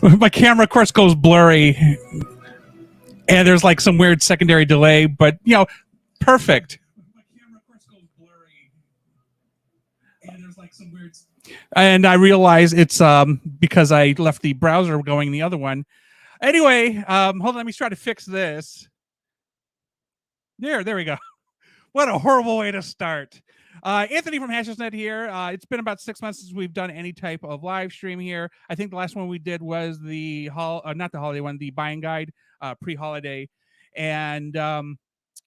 My camera, of course, goes blurry, and there's like some weird secondary delay, but perfect. My camera, of course, goes blurry, and there's like some weird. And I realize it's because I left the browser going the other one. Anyway, hold on, let me try to fix this. There we go. What a horrible way to start. Anthony from HNE here. It's been about 6 months since we've done any type of live stream here. I think the last one we did was the not the holiday one, the buying guide pre-holiday. And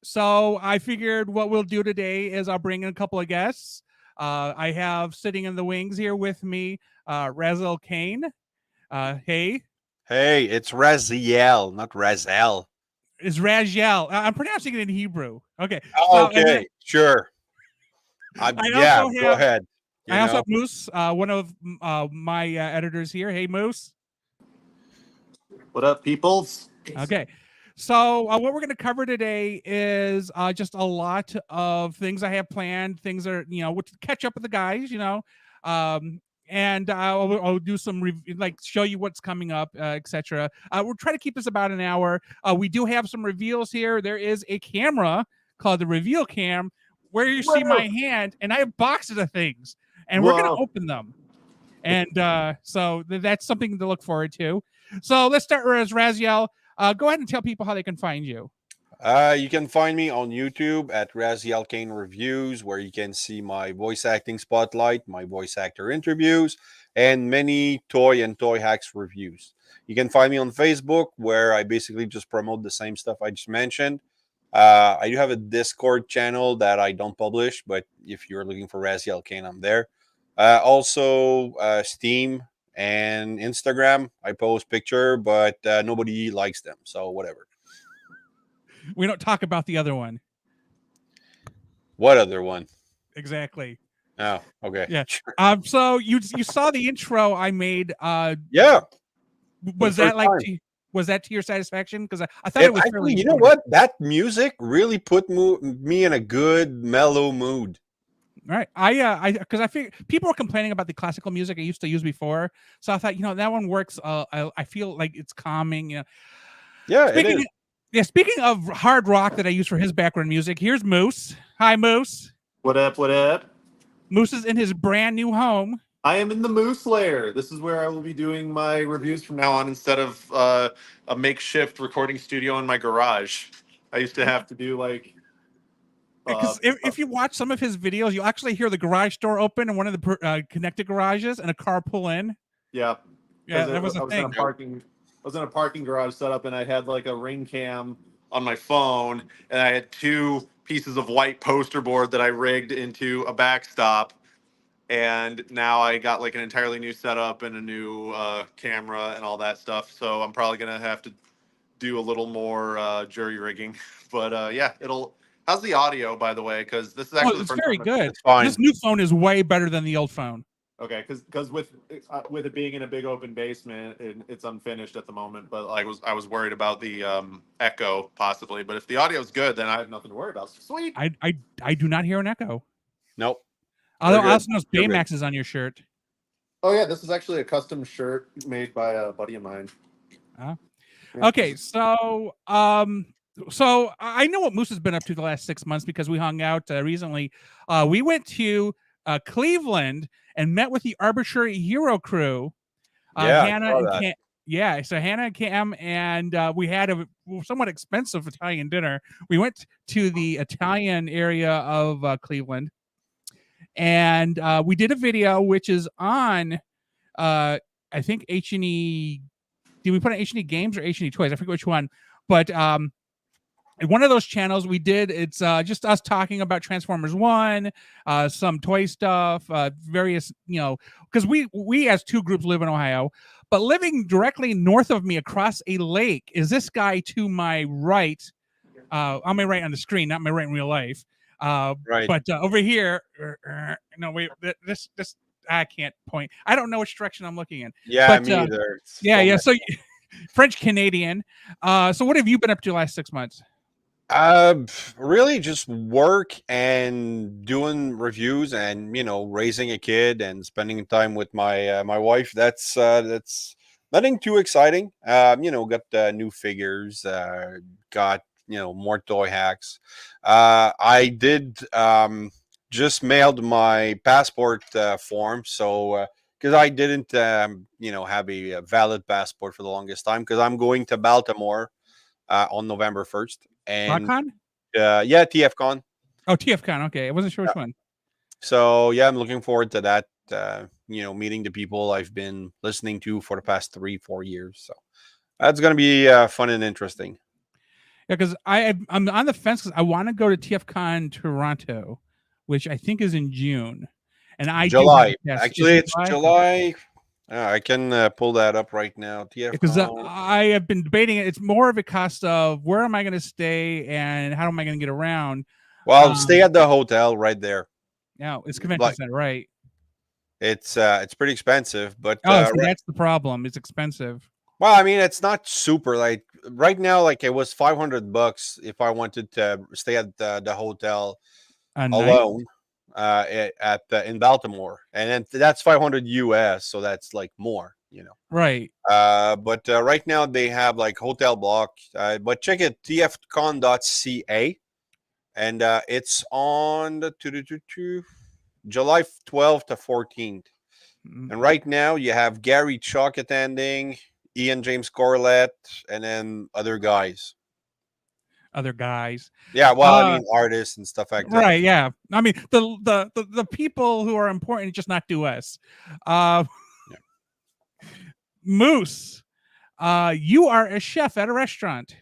so I figured what we'll do today is I'll bring in a couple of guests. I have sitting in the wings here with me, Raziel Kane. Hey. Hey, it's Raziel, not Razel. Is Raziel. I'm pronouncing it in Hebrew. Okay. Oh, okay, sure. Go ahead. I also have Moose, one of my editors here. Hey, Moose. What up, peoples? Okay. So what we're going to cover today is just a lot of things I have planned. Things are, catch up with the guys, and I'll do some show you what's coming up, etc. We'll try to keep this about an hour. We do have some reveals here. There is a camera called the Reveal Cam where you see my hand, and I have boxes of things, and we're going to open them. And so that's something to look forward to. So let's start with Raziel. Go ahead and tell people how they can find you. You can find me on YouTube at Raziel Kane Reviews, where you can see my voice acting spotlight, my voice actor interviews, and many toy and toy hacks reviews. You can find me on Facebook, where I basically just promote the same stuff I just mentioned. I do have a Discord channel that I don't publish, but if you're looking for Raziel Kane, I'm there. Also, Steam and Instagram. I post picture, but nobody likes them, so whatever. We don't talk about the other one. What other one? Exactly. Oh, okay. Yeah. So you saw the intro I made. Yeah. Was that to your satisfaction? Because I thought it was actually, you know what? That music really put me in a good mellow mood. All right. Because I figured people were complaining about the classical music I used to use before, so I thought that one works. I feel like it's calming. Yeah, it is. Yeah, speaking of hard rock that I use for his background music, here's Moose. Hi, Moose. What up, what up? Moose is in his brand new home. I am in the Moose Lair. This is where I will be doing my reviews from now on instead of a makeshift recording studio in my garage. I used to have to do because if you watch some of his videos, you'll actually hear the garage door open in one of the connected garages and a car pull in. Yeah. Yeah, that was a thing. I was in a parking garage setup, and I had like a ring cam on my phone, and I had two pieces of white poster board that I rigged into a backstop. And now I got like an entirely new setup and a new camera and all that stuff. So I'm probably gonna have to do a little more jury rigging. But yeah, How's the audio, by the way? Because this is actually it's very good. It's fine. This new phone is way better than the old phone. Okay, because with it being in a big open basement, it's unfinished at the moment. But I was worried about the echo possibly. But if the audio is good, then I have nothing to worry about. Sweet. I do not hear an echo. Nope. Although I also noticed Baymax is on your shirt. Oh yeah, this is actually a custom shirt made by a buddy of mine. Okay, so so I know what Moose has been up to the last 6 months because we hung out recently. We went to Cleveland and met with the Arbitrary Hero crew. Hannah and Cam. Yeah, so Hannah and Cam, and we had a somewhat expensive Italian dinner. We went to the Italian area of Cleveland, and we did a video which is on, I think HNE. Did we put on HNE Games or HNE Toys? I forget which one, but one of those channels we did. It's just us talking about Transformers 1, some toy stuff, various, because we as two groups live in Ohio, but living directly north of me across a lake is this guy to my right, on my right on the screen, not my right in real life. Right. But over here, no, wait, this I can't point. I don't know which direction I'm looking in. Yeah, but, me either. Yeah. So French Canadian. So what have you been up to the last 6 months? Really just work and doing reviews and raising a kid and spending time with my my wife. That's Nothing too exciting. Got new figures. Got more toy hacks. I did just mailed my passport form, so because I didn't have a valid passport for the longest time because I'm going to Baltimore on November 1st, and BotCon? yeah, TFCon. Oh, TFCon. Okay, I wasn't sure which one. So yeah, I'm looking forward to that. Meeting the people I've been listening to for the past 3-4 years. So that's gonna be fun and interesting. Yeah, because I'm on the fence because I want to go to TFCon Toronto, which I think is in June, and I do have July. a pass. Is Actually, it it's July? July. I can pull that up right now. Because TFCon. I have been debating it. It's more of a cost of where am I going to stay and how am I going to get around. Well, stay at the hotel right there. No, it's convention Like center, right? it's pretty expensive, but Oh, see, that's the problem. It's expensive. well, I mean, it's not super like right now. Like it was $500 if I wanted to stay at the hotel A night, alone in Baltimore, and then that's 500 US, so that's like more, right? But right now they have like hotel block. But check it, tfcon.ca, and it's on the July 12th to 14th. And right now you have Gary Chalk attending, Ian James Corlett, and then other guys. Other guys. Yeah, well, I mean artists and stuff like that. Right, yeah. I mean the people who are important, just not to us. Yeah. Moose, you are a chef at a restaurant.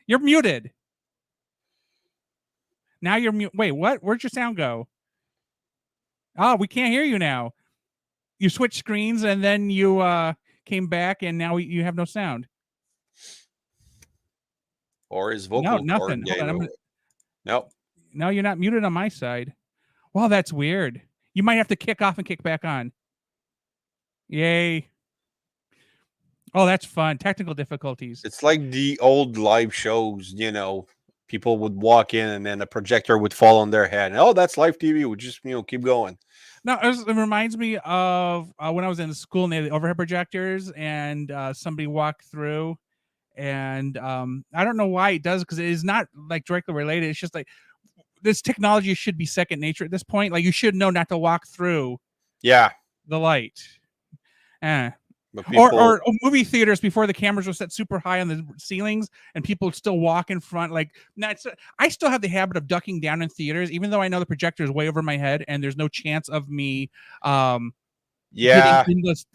You're muted. Now you're mute. Wait, what? Where'd your sound go? Oh, we can't hear you now. You switched screens and then you came back and now you have no sound. Or his vocal nothing. cord. Hold on, Nope. No, you're not muted on my side. Well, that's weird. You might have to kick off and kick back on. Yay. Oh, that's fun. Technical difficulties. It's like the old live shows, people would walk in and then a projector would fall on their head. Oh, that's live TV. We just, keep going. No, it reminds me of when I was in school and they had the overhead projectors and somebody walked through and I don't know why it does because it is not like directly related. It's just like this technology should be second nature at this point. Like you should know not to walk through the light. People, or movie theaters before the cameras were set super high on the ceilings and people still walk in front. Like, I still have the habit of ducking down in theaters, even though I know the projector is way over my head and there's no chance of me, getting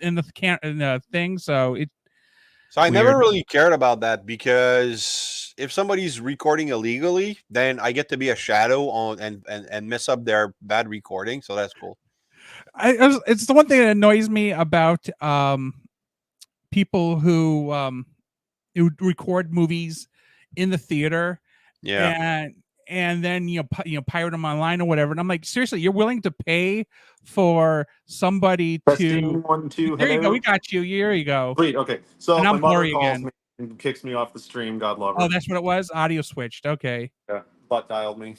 in the thing. So I never really cared about that because if somebody's recording illegally, then I get to be a shadow on and mess up their bad recording. So that's cool. It's the one thing that annoys me about people who record movies in the theater, and then pirate them online or whatever. And I'm like, seriously, you're willing to pay for somebody Testing, 1, 2. There you go. We got you. Here you go. Sweet. Okay. So and my I'm mother calls me and kicks me off the stream. God love her. Oh, that's what it was. Audio switched. Okay. Yeah, butt dialed me.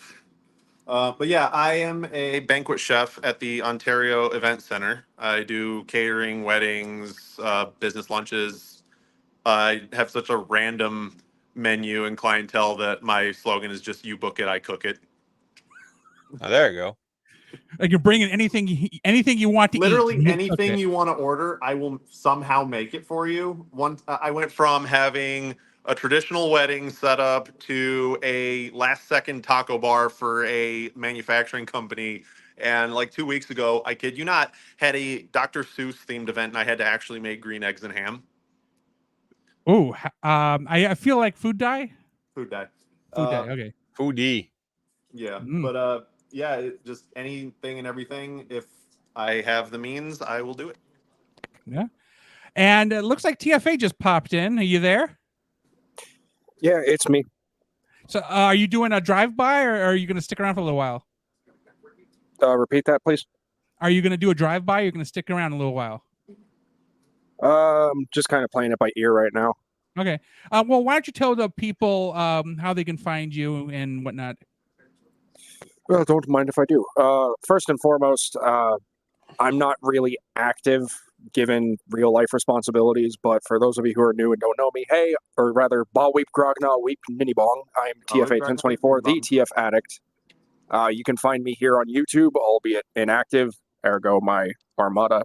But yeah, I am a banquet chef at the Ontario Event Center. I do catering, weddings, business lunches. I have such a random menu and clientele that my slogan is just "You book it, I cook it." Oh, there you go. Like you're bringing anything you want to Literally eat. anything you want to order, I will somehow make it for you. I went from having a traditional wedding set up to a last second taco bar for a manufacturing company. And like 2 weeks ago, I kid you not, had a Dr. Seuss themed event and I had to actually make green eggs and ham. Oh, I feel like food dye. Food dye. Okay. Foodie. Yeah. But yeah, just anything and everything. If I have the means, I will do it. Yeah. And it looks like TFA just popped in. Are you there? Yeah, it's me. So are you doing a drive-by or are you going to stick around for a little while? Repeat that, please. Are you going to do a drive-by or are you going to stick around a little while? Just kind of playing it by ear right now. Okay. Well, why don't you tell the people how they can find you and whatnot? Well, don't mind if I do. First and foremost, I'm not really active given real life responsibilities, but for those of you who are new and don't know me, hey, or rather, Ba Weep Grogna Weep Ninny Bong, I'm TFA1024, the TF Addict. You can find me here on YouTube, albeit inactive, ergo my Armada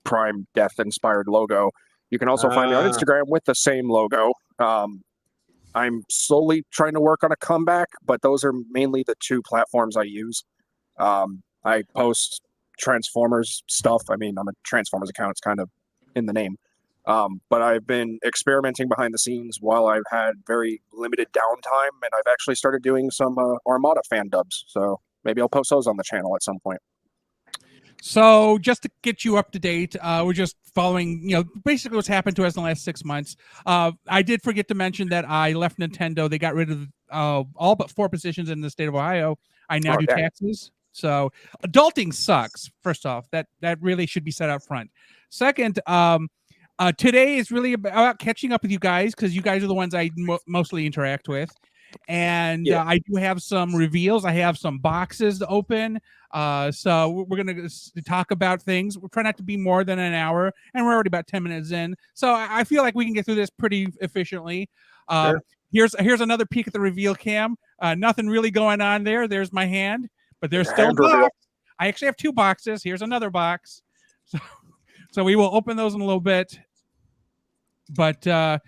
Prime Death inspired logo. You can also find me on Instagram with the same logo. I'm slowly trying to work on a comeback, but those are mainly the two platforms I use. I post Transformers stuff. I mean, I'm a Transformers account. It's kind of in the name. But I've been experimenting behind the scenes while I've had very limited downtime, and I've actually started doing some Armada fan dubs. So maybe I'll post those on the channel at some point. So just to get you up to date, we're just following, basically what's happened to us in the last 6 months. I did forget to mention that I left Nintendo. They got rid of all but 4 positions in the state of Ohio. I now do taxes. So adulting sucks. First off, that really should be set up front. Second, today is really about catching up with you guys because you guys are the ones I mostly interact with. And I do have some reveals. I have some boxes to open. So we're going to talk about things. We're trying not to be more than an hour, and we're already about 10 minutes in. So I feel like we can get through this pretty efficiently. Sure. Here's another peek at the reveal cam. Nothing really going on there. There's my hand, but there's still a box. I actually have 2 boxes. Here's another box. So we will open those in a little bit. But because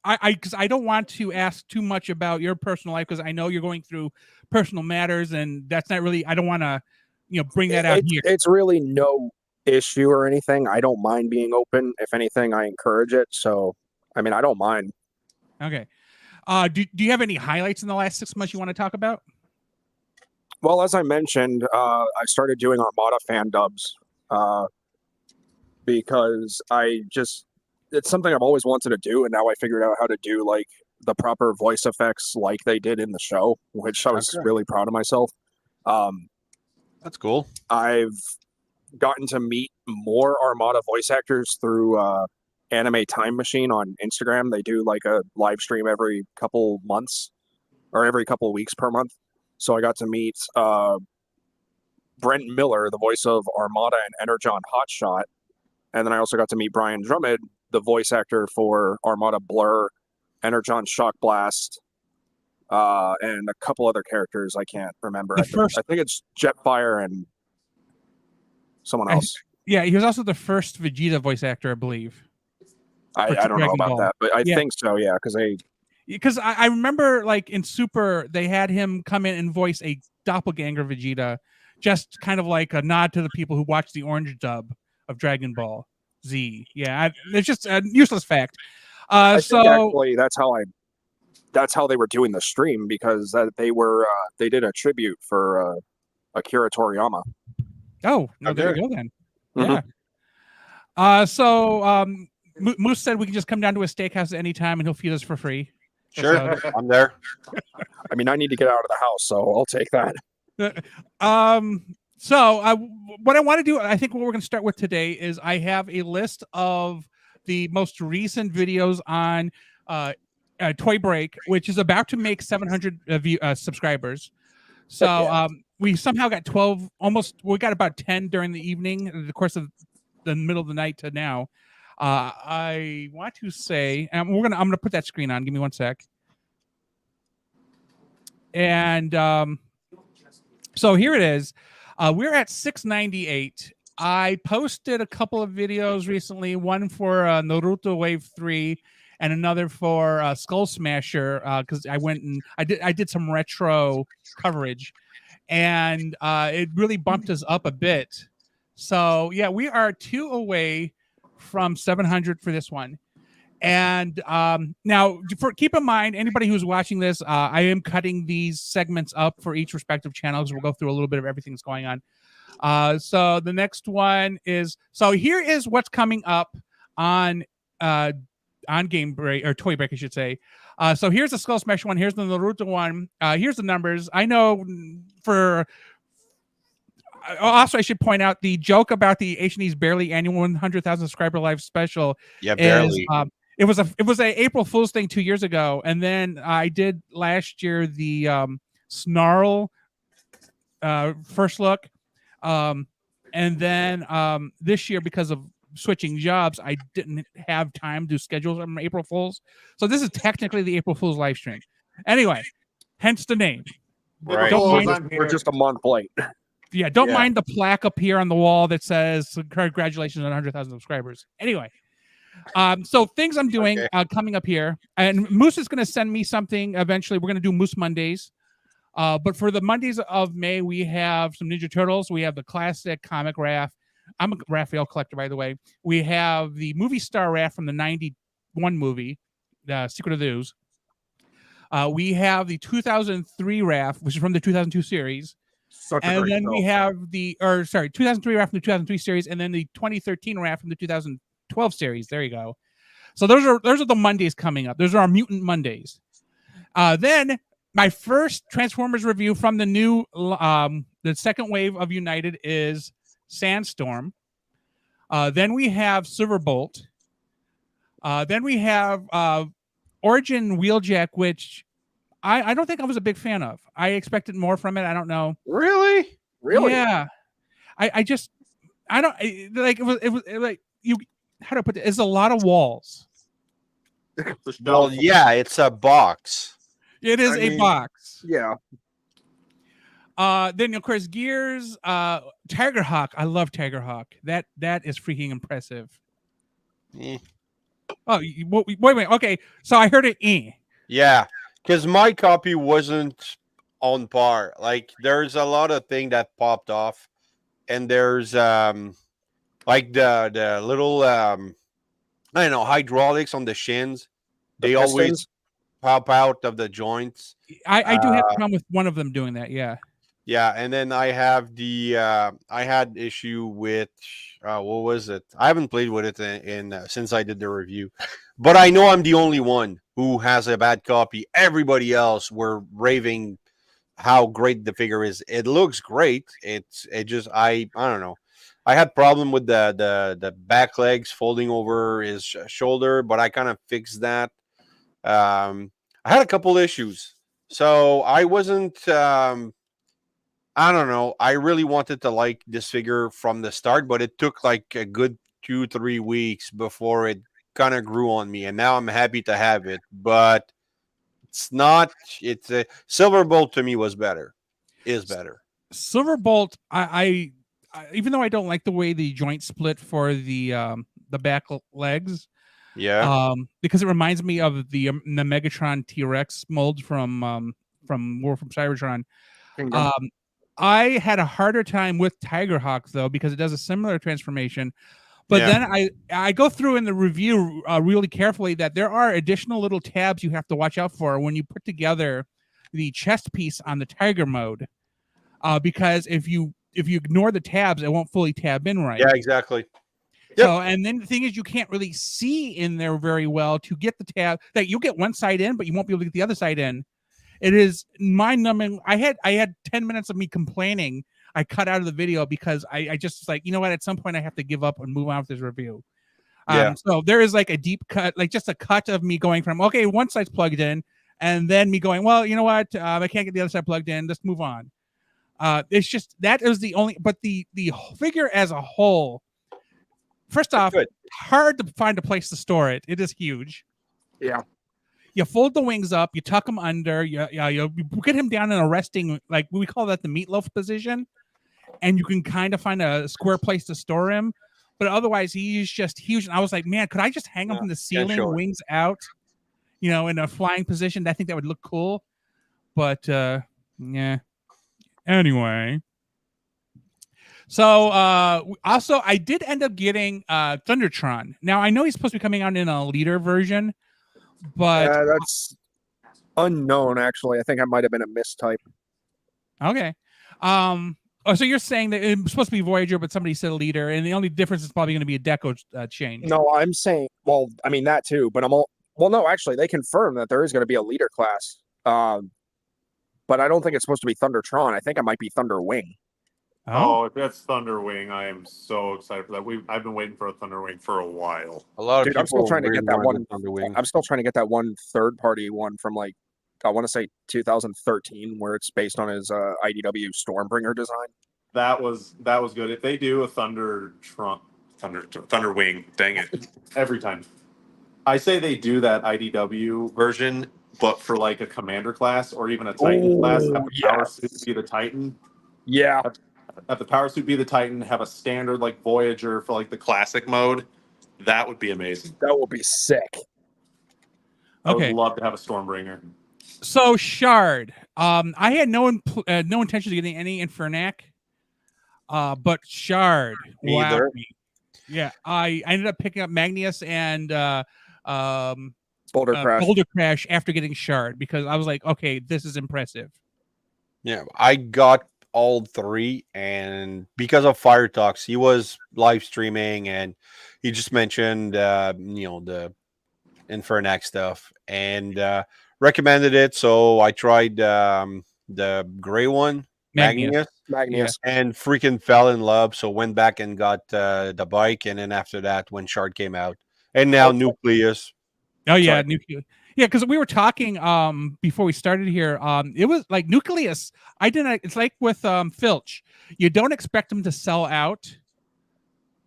I don't want to ask too much about your personal life because I know you're going through personal matters, and that's not really. I don't want to, bring that out here. It's really no issue or anything. I don't mind being open. If anything, I encourage it. So, I mean, I don't mind. Okay. Do you have any highlights in the last 6 months you want to talk about? Well, as I mentioned, I started doing Armada fan dubs because it's something I've always wanted to do, and now I figured out how to do like the proper voice effects like they did in the show, which I was really proud of myself. That's cool. I've gotten to meet more Armada voice actors through Anime Time Machine on Instagram. They do like a live stream every couple months or every couple weeks per month. So I got to meet Brent Miller, the voice of Armada and Energon Hotshot. And then I also got to meet Brian Drummond, the voice actor for Armada Blur, Energon Shock Blast, and a couple other characters I can't remember. I think it's Jetfire and someone else. Yeah, he was also the first Vegeta voice actor, I believe. I don't know about that, but I think so, yeah, because I remember like in Super, they had him come in and voice a doppelganger Vegeta, just kind of like a nod to the people who watched the orange dub of Dragon Ball Z. Yeah, it's just a useless fact. I think actually that's how they were doing the stream, because they did a tribute for Akira Toriyama. Oh, no, there you go then. Yeah. So Moose said we can just come down to a steakhouse at any time and he'll feed us for free. Sure, I'm there. I mean, I need to get out of the house, so I'll take that. So what I want to do, I think what we're going to start with today is I have a list of the most recent videos on Toy Break, which is about to make 700 subscribers. So we somehow got 12, we got about 10 during the evening, in the course of the middle of the night to now. I want to say, and I'm gonna put that screen on. Give me one sec. And so here it is. We're at 698. I posted a couple of videos recently, one for Naruto Wave 3 and another for Skull Smasher, because I went and I did some retro coverage, and it really bumped us up a bit. So yeah, we are 2 away from 700 for this one. And now, keep in mind, anybody who's watching this, I am cutting these segments up for each respective channel, because we'll go through a little bit of everything that's going on. So the next one is, so here is what's coming up on Game Break, or Toy Break, I should say. So here's the Skull Smash one. Here's the Naruto one. Here's the numbers. I know also, I should point out the joke about the HNE's barely annual 100,000 subscriber live special. Yeah, barely. Is, it was a April Fool's thing 2 years ago, and then I did last year the Snarl first look. And then this year, because of switching jobs, I didn't have time to schedule some April Fools. So this is technically the April Fools live stream. Anyway, hence the name. Right. Don't mind- I'm We're here. just a month late. Yeah, don't Yeah. mind the plaque up here on the wall that says congratulations on 100,000 subscribers. Anyway, so things I'm doing coming up here, and Moose is going to send me something eventually. We're going to do Moose Mondays. But for the Mondays of May, we have some Ninja Turtles. We have the classic comic Raph. I'm a Raphael collector, by the way. We have the movie star Raph from the 91 movie, Secret of the Ooze. We have the 2003 Raph, which is from the 2002 series. Such a And great then we film. have 2003 Raph from the 2003 series, and then the 2013 Raph from the 2012 series. There you go. So those are the Mondays coming up. Those are our Mutant Mondays. Then my first Transformers review from the new the second wave of United is Sandstorm. Then we have Silverbolt. Then we have Origin Wheeljack, which I don't think I was a big fan of. I expected more from it. I don't know. Really? Really? Yeah. I just I don't like it was like you how do I put it? It's a lot of walls. Well, yeah, it's a box. It is I a mean- box. Yeah. Then of course Gears, Tiger Hawk. I love Tiger Hawk. That is freaking impressive. Eh. Oh, wait. Okay, so I heard it. Yeah, because my copy wasn't on par. Like, there's a lot of thing that popped off, and there's like the little I don't know, hydraulics on the shins. They always Pistons? pop out of the joints. I do have a problem with one of them doing that. Yeah. Yeah, and then I have the I had issue with what was it? I haven't played with it in since I did the review, but I know I'm the only one who has a bad copy. Everybody else were raving how great the figure is. It looks great. It just I don't know. I had problem with the back legs folding over his shoulder, but I kind of fixed that. I had a couple issues, so I wasn't. I don't know. I really wanted to like this figure from the start, but it took like a good 2-3 weeks before it kind of grew on me, and now I'm happy to have it. But it's not. It's a Silverbolt to me was better. Is better. Silverbolt. I even though I don't like the way the joint split for the back legs, Yeah. because it reminds me of the Megatron T-Rex mold from War from Cybertron. Kingdom. I had a harder time with Tiger Hawk though, because it does a similar transformation. But Yeah. then I go through in the review really carefully that there are additional little tabs you have to watch out for when you put together the chest piece on the Tiger mode, because if you ignore the tabs, it won't fully tab in right. Yeah. Exactly. So, and then the thing is, you can't really see in there very well to get the tab. That you'll get one side in, but you won't be able to get the other side in. It is mind-numbing. I had 10 minutes of me complaining. I cut out of the video because I just was like, you know what? At some point, I have to give up and move on with this review. Yeah. So there is like a deep cut, like just a cut of me going from, okay, one side's plugged in, and then me going, well, you know what? I can't get the other side plugged in. Let's move on. It's just that is the only, but the figure as a whole. First off, Good. hard to find a place to store it. It is huge. Yeah. You fold the wings up, you tuck him under, you get him down in a resting, like we call that the meatloaf position, and you can kind of find a square place to store him. But otherwise, he's just huge. And I was like, man, could I just hang him from the ceiling, sure. wings out, in a flying position? I think that would look cool. But yeah. Anyway. So also I did end up getting Thundertron. Now I know he's supposed to be coming out in a leader version, but That's unknown, actually. I think I might have been a mistype. okay. So you're saying that it's supposed to be Voyager, but somebody said leader, and the only difference is probably going to be a deco change. No, I'm saying, well, I mean that too, but no, actually, they confirmed that there is going to be a leader class. But I don't think it's supposed to be Thundertron. I think it might be Thunderwing. Oh, if that's Thunderwing, I am so excited for that. I've been waiting for a Thunderwing for a while. A lot of Dude, people I'm still trying to get that really one. wanted Thunderwing. I'm still trying to get that one third-party one from like I want to say 2013, where it's based on his IDW Stormbringer design. That was good. If they do a Thunder Wing, dang it, every time. I say they do that IDW version, but for like a commander class or even a Titan class, have the power suit be the Titan. Yeah. Have the power suit be the Titan, have a standard like Voyager for like the classic mode. That would be amazing. That would be sick. I would Okay. love to have a Stormbringer. So Shard, I had no intention of getting any Infernac, but Shard, Neither. wowed me. Yeah, I ended up picking up Magnus and Boulder Crash. Boulder Crash after getting Shard because I was like, okay, this is impressive. Yeah, I got all three, and because of Fire Talks, he was live streaming, and he just mentioned, the Infernac stuff, and recommended it. So I tried the gray one, Magnus. Magnus. and freaking fell in love. So went back and got the bike, and then after that, when Shard came out, and now Nucleus. Oh yeah, Sorry. Nucleus. Yeah, because we were talking before we started here. It was like Nucleus. I didn't. It's like with Filch. You don't expect them to sell out,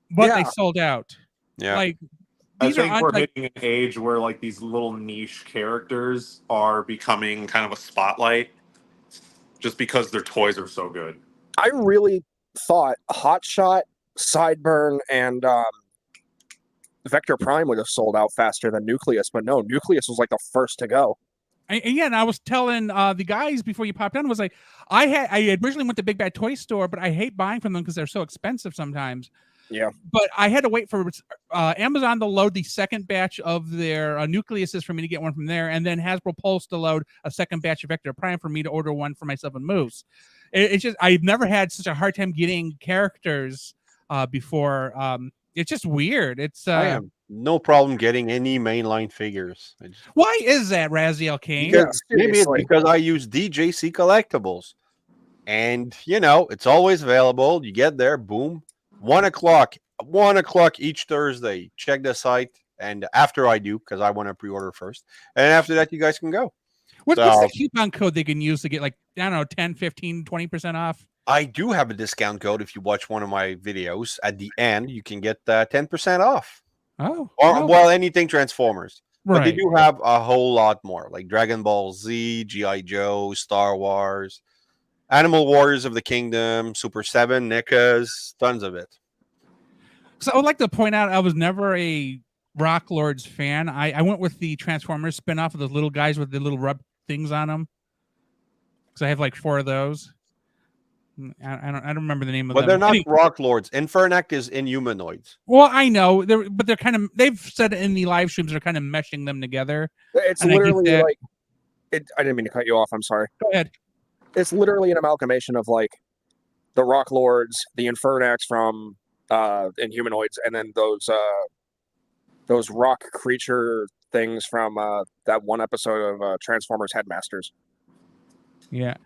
but they sold out. Yeah, Like I these are think we're hitting an age where like these little niche characters are becoming kind of a spotlight, just because their toys are so good. I really thought Hotshot, Sideburn, and Vector Prime would have sold out faster than Nucleus, but no, Nucleus was like the first to go. And I was telling the guys before you popped on was like I originally went to Big Bad Toy Store, but I hate buying from them because they're so expensive sometimes. Yeah. But I had to wait for Amazon to load the second batch of their Nucleuses for me to get one from there, and then Hasbro Pulse to load a second batch of Vector Prime for me to order one for myself and Moose. It's just I've never had such a hard time getting characters before. It's just weird. It's I have no problem getting any mainline figures. Why is that, Raziel Kane? Because Yeah, maybe it's seriously. because I use DJC collectibles, and it's always available. You get there, boom, 1:00 each Thursday. Check the site, and after I do, because I want to pre-order first, and after that, you guys can go. What's the coupon code they can use to get, like, I don't know, 10, 15, 20% off? I do have a discount code. If you watch one of my videos, at the end, you can get 10% off. Oh, Well, anything Transformers. But they right. do have a whole lot more, like Dragon Ball Z, G.I. Joe, Star Wars, Animal Warriors of the Kingdom, Super 7, NECAs, tons of it. So I would like to point out I was never a Rock Lords fan. I went with the Transformers spinoff of those little guys with the little rub things on them. Because I have like 4 of those. I don't remember the name of them. But they're not Rock Lords. Infernac is Inhumanoids. Well, I know, but they're kind of. They've said in the live streams they're kind of meshing them together. It's And I get literally that. like I didn't mean to cut you off. I'm sorry. Go ahead. It's literally an amalgamation of like the Rock Lords, the Infernax from Inhumanoids, and then those rock creature things from that one episode of Transformers Headmasters. Yeah.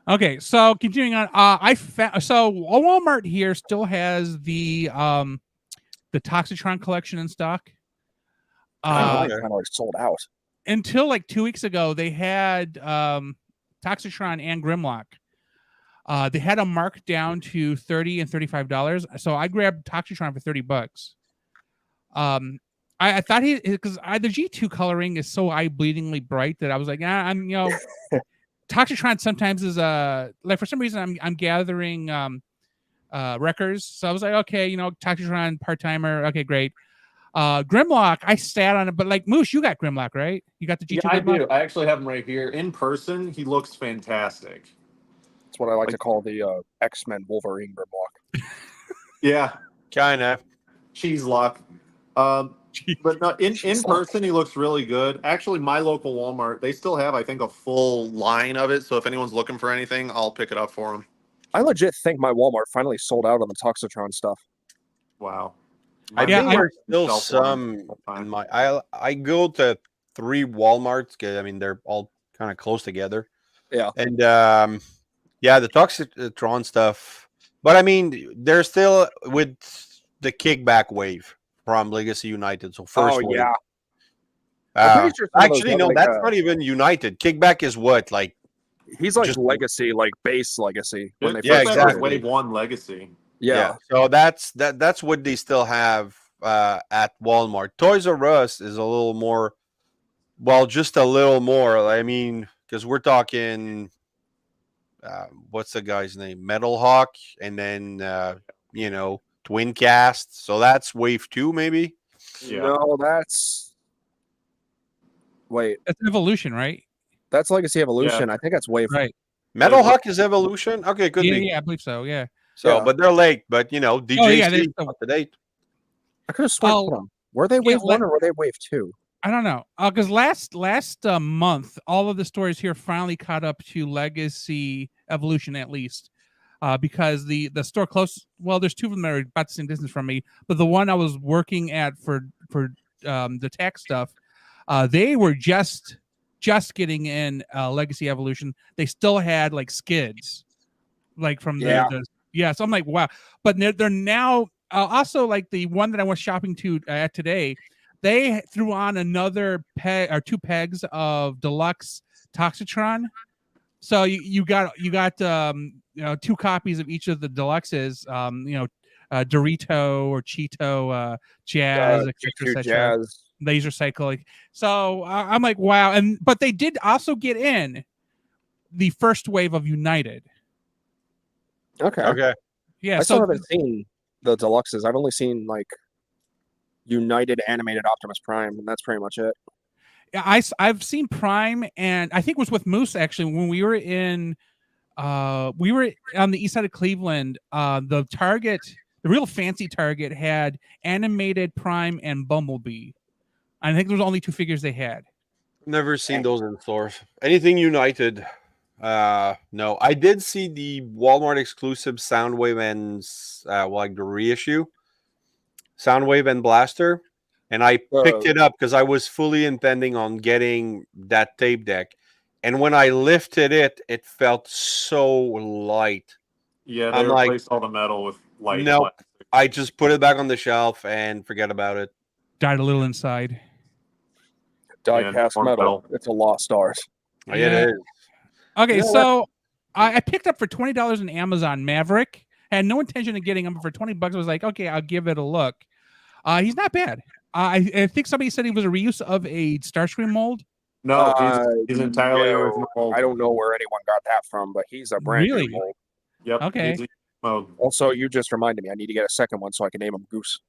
Okay, so continuing on, so Walmart here still has the Toxitron collection in stock. Kind of like sold out. Until like 2 weeks ago, they had Toxitron and Grimlock. They had them marked down to $30 and $35. So I grabbed Toxitron for $30. I thought because the G2 coloring is so eye-bleedingly bright that I was like, Toxitron sometimes is like for some reason I'm gathering wreckers, so I was like, okay, Toxitron part-timer, okay, great. Grimlock, I sat on it, but like Moose, you got Grimlock, right? You got the G2. Yeah, I do. I actually have him right here in person. He looks fantastic. That's what I like to call the X-Men Wolverine Grimlock. Yeah, Kind of. cheese lock. But no, in person, he looks really good. Actually, my local Walmart, they still have, I think, a full line of it. So if anyone's looking for anything, I'll pick it up for them. I legit think my Walmart finally sold out on the Toxitron stuff. Wow. I Yeah, think there's still Shelf some one. in my. I go to 3 Walmarts because they're all kind of close together. Yeah. And the Toxitron stuff, but they're still with the kickback wave from Legacy United. So first wave. Yeah. I'm pretty sure some of those Actually, got, no, like, that's not even United. Kickback is what, like He's like Just- legacy, like base legacy when they Yeah, first started. exactly. Wave 1 legacy. Yeah. So that's what they still have at Walmart. Toys R Us is a little more, well, just a little more. I mean, because we're talking, what's the guy's name? Metal Hawk, and then Twin Cast. So that's wave 2, maybe. Yeah. No, that's wait. That's Evolution, right? That's Legacy Evolution. I think that's wave. Right. Metal Wave- Hawk is Evolution. Okay, could Yeah, be. yeah, I believe so. Yeah. So, Yeah. but they're late. But DJC yeah, they're still- up to date. I could have sworn. Oh, Hold on. Were they wave 1 or were they wave 2? I don't know. Because last month, all of the stores here finally caught up to Legacy Evolution, at least. Because the store close, well, there's 2 of them that are about the same distance from me, but the one I was working at for the tech stuff, they were just getting in Legacy Evolution. They still had like skids, like from the so I'm like, wow. But they're now also like the one that I was shopping to at today. They threw on another peg or 2 pegs of deluxe Toxitron. So you got 2 copies of each of the deluxes. Dorito or Cheeto, Jazz, etc. Jazz. Laser Cycle. So I'm like, wow. But they did also get in the first wave of United. Okay. Okay. Yeah. I still So haven't seen the deluxes. I've only seen like United animated Optimus Prime, and that's pretty much it. I've seen Prime, and I think it was with Moose actually when we were on the east side of Cleveland. The Target, the real fancy Target, had animated Prime and Bumblebee. I think there was only 2 figures they had. Never seen those in stores. Anything United? No. I did see the Walmart exclusive Soundwave and like the reissue, Soundwave and Blaster, and I picked it up because I was fully intending on getting that tape deck. And when I lifted it, it felt so light. Yeah, I'm they like, replaced all the metal with light nope. plastic. I just put it back on the shelf and forget about it. Died a little inside. Die-cast more metal. metal. It's a lost art. It is. Okay, You know so I picked up for $20 on Amazon Maverick. Had no intention of getting him, but for $20, I was like, okay, I'll give it a look. He's not bad. I think somebody said he was a reuse of a Starscream mold. No, he's entirely no, original mold. I don't know where anyone got that from, but he's a brand Really? new mold. Yep. Okay. he's mode. Also, you just reminded me I need to get a second one so I can name him Goose.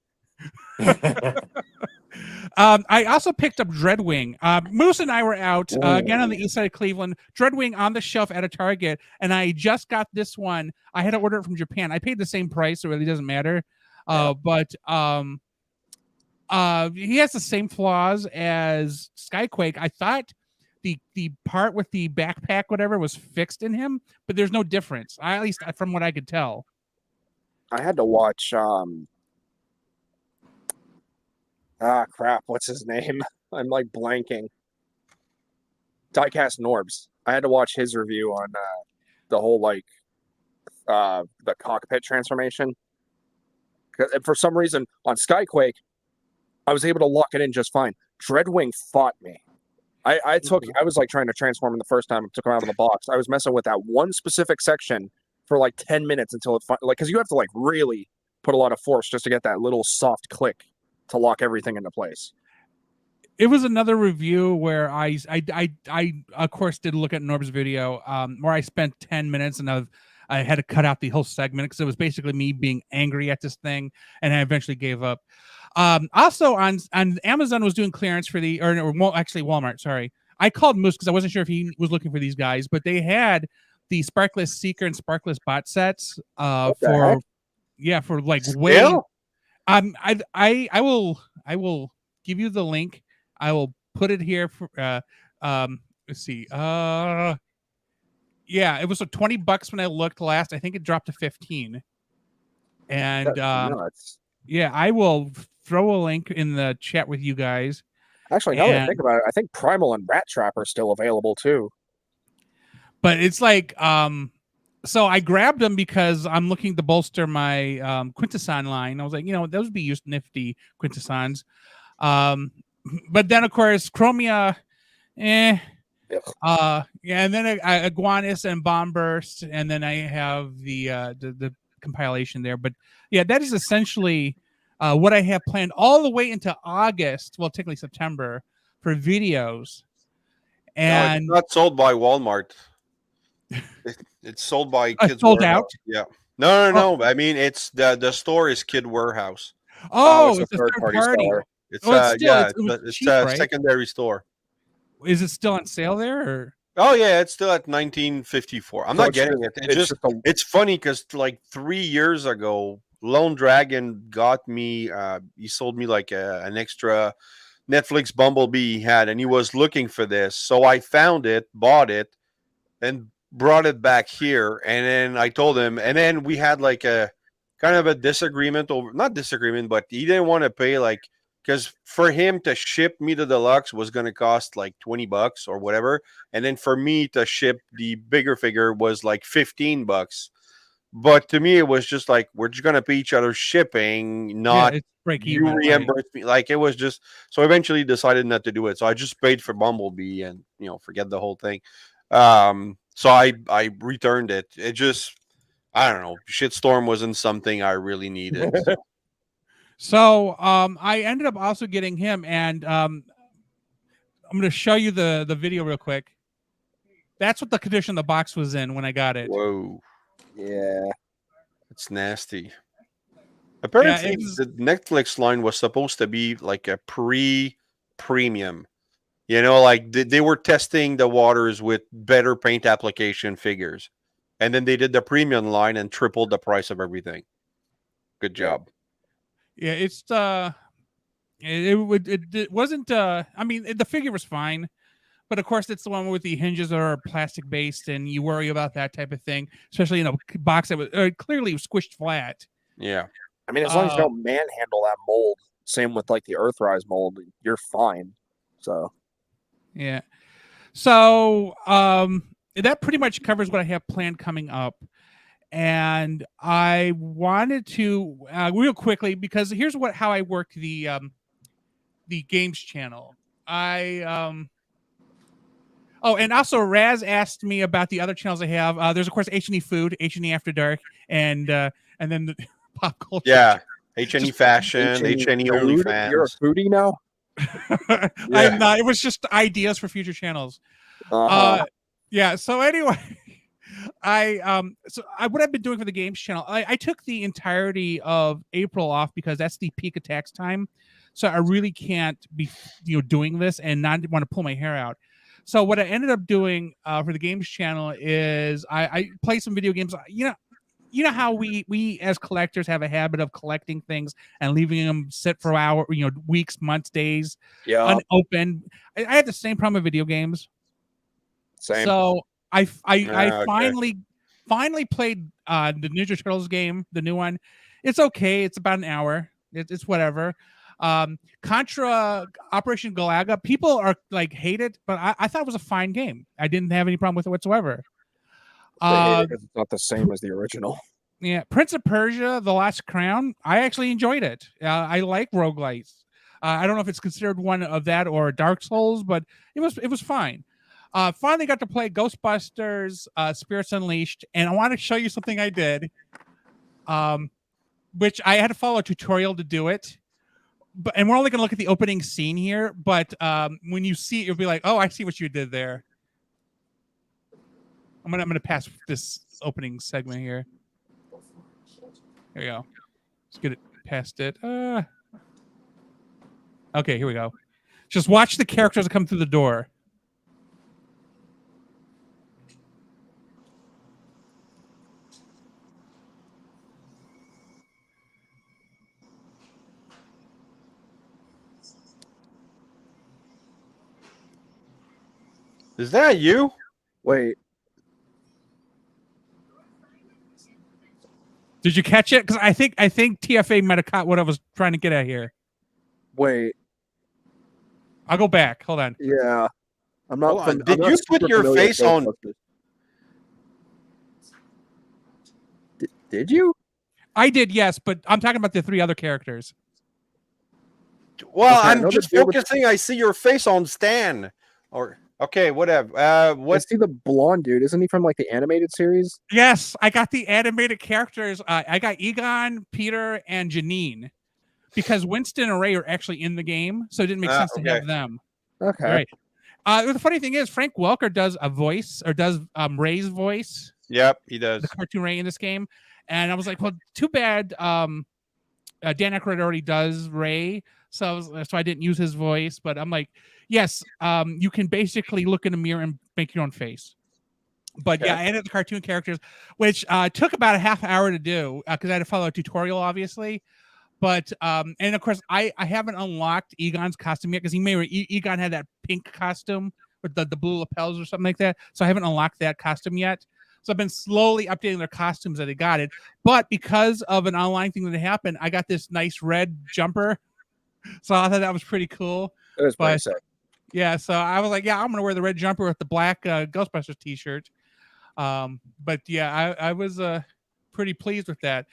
I also picked up Dreadwing. Moose and I were out again on the east side of Cleveland. Dreadwing on the shelf at a Target, and I just got this one. I had to order it from Japan. I paid the same price, so it really doesn't matter. But he has the same flaws as Skyquake. I thought the part with the backpack, whatever, was fixed in him, but there's no difference. At least from what I could tell. I had to watch crap, what's his name? I'm like blanking. Diecast Norbs. I had to watch his review on the whole the cockpit transformation. And for some reason on Skyquake, I was able to lock it in just fine. Dreadwing fought me. I was like trying to transform him the first time. I took him out of the box. I was messing with that one specific section for like 10 minutes until it because you have to like really put a lot of force just to get that little soft click to lock everything into place. It was another review where I of course did look at Norb's video, where I spent 10 minutes and I had to cut out the whole segment because it was basically me being angry at this thing, and I eventually gave up. Also on Amazon was doing clearance for Walmart. Sorry, I called Moose because I wasn't sure if he was looking for these guys, but they had the Sparkless Seeker and Sparkless Bot sets for like way. Still? I will give you the link. I will put it here for let's see. Yeah, it was $20 when I looked last. I think it dropped to 15. And nuts. Yeah, I will throw a link in the chat with you guys. Actually, now that I think about it, I think Primal and Rat Trap are still available too. But it's like so I grabbed them because I'm looking to bolster my Quintesson line. I was like, those would be used nifty Quintessons. But then of course Chromia, Yeah, and then Iguanus and Bomb Burst, and then I have the compilation there. But yeah, that is essentially what I have planned all the way into August. Well, technically September for videos. No, it's And not sold by Walmart. It's sold by Kids sold Warehouse. out. Yeah. No. I mean, it's the store is Kid Warehouse. Oh, it's it's a a third third party party. seller. It's Well, it's still yeah, it was it's cheap, a right? secondary store. Is it still on sale there? Or? Oh yeah, it's still at 1954. I'm So not it's getting just- it. it's just a- It's funny because like 3 years ago, Lone Dragon got me. He sold me like an extra Netflix Bumblebee he had, and he was looking for this. So I found it, bought it, and brought it back here. And then I told him, and then we had like a kind of a disagreement over, not disagreement, but he didn't want to pay like, because for him to ship me the deluxe was going to cost like $20 or whatever. And then for me to ship the bigger figure was like $15. But to me, it was just like, we're just going to pay each other shipping, not It's break you even. Right? reimburse me. Like it was just, so I eventually decided not to do it. So I just paid for Bumblebee and, forget the whole thing. So I returned it. It just, I don't know, shitstorm wasn't something I really needed. So I ended up also getting him, and I'm going to show you the video real quick. That's what the condition the box was in when I got it. Whoa. Yeah. It's nasty. Apparently, it was- the Netflix line was supposed to be like a premium. Like they were testing the waters with better paint application figures. And then they did the premium line and tripled the price of everything. Good job. Yeah, it's it wasn't I mean the figure was fine, but of course it's the one with the hinges that are plastic based, and you worry about that type of thing, especially in a box that was clearly squished flat. Yeah. I mean, as long as you don't manhandle that mold, same with like the Earthrise mold, you're fine. So yeah. So that pretty much covers what I have planned coming up. And I wanted to real quickly, because here's how I work the games channel. Oh, and also Raz asked me about the other channels I have. There's of course HNE Food, HNE After Dark, and then the pop culture. Yeah. HNE Fashion, HNE OnlyFans. You're a foodie now? I'm not. It was just ideas for future channels. Yeah. So anyway, what I've been doing for the games channel, I took the entirety of April off because that's the peak of tax time. So I really can't be doing this and not want to pull my hair out. So what I ended up doing for the games channel is I play some video games. You know how we as collectors have a habit of collecting things and leaving them sit for hours, weeks, months, days, unopened. I had the same problem with video games. Same. So I okay. finally played the Ninja Turtles game, the new one. It's okay. It's about an hour. It's whatever. Contra Operation Galaga, people are like hate it, but I thought it was a fine game. I didn't have any problem with it whatsoever. It's not the same as the original. Yeah, Prince of Persia: The Last Crown. I actually enjoyed it. I like roguelites. I don't know if it's considered one of that or Dark Souls, but it was fine. Finally got to play Ghostbusters: Spirits Unleashed, and I want to show you something I did, which I had to follow a tutorial to do it. And we're only going to look at the opening scene here. But when you see it, you'll be like, "Oh, I see what you did there." I'm gonna pass this opening segment here. Here we go. Let's get it past it. Okay, here we go. Just watch the characters that come through the door. Is that you? Wait. Did you catch it? Because I think TFA might have caught what I was trying to get at here. Wait. I'll go back. Hold on. Yeah. I'm not. Did you put your face on? Did you? I did, yes, but I'm talking about the three other characters. Well, Okay, I'm just focusing. I see your face on Stan. Or Okay, whatever. Let's see the blonde dude. Isn't he from like the animated series? Yes, I got the animated characters. I got Egon, Peter, and Janine because Winston and Ray are actually in the game, so it didn't make sense to have them. Okay. Right. The funny thing is, Frank Welker does a voice or does Ray's voice. Yep, he does. The cartoon Ray in this game, and I was like, well, too bad. Dan Aykroyd already does Ray, so I didn't use his voice. But I'm like, yes, you can basically look in a mirror and make your own face. But yeah, I added the cartoon characters, which took about a half hour to do because I had to follow a tutorial, obviously. But and of course, I haven't unlocked Egon's costume yet because Egon had that pink costume with the blue lapels or something like that. So I haven't unlocked that costume yet. So I've been slowly updating their costumes that they got it. But because of an online thing that happened, I got this nice red jumper. So I thought that was pretty cool. That is pretty sick. Yeah, so I was like, yeah, I'm gonna wear the red jumper with the black Ghostbusters t-shirt. But yeah, I was pretty pleased with that.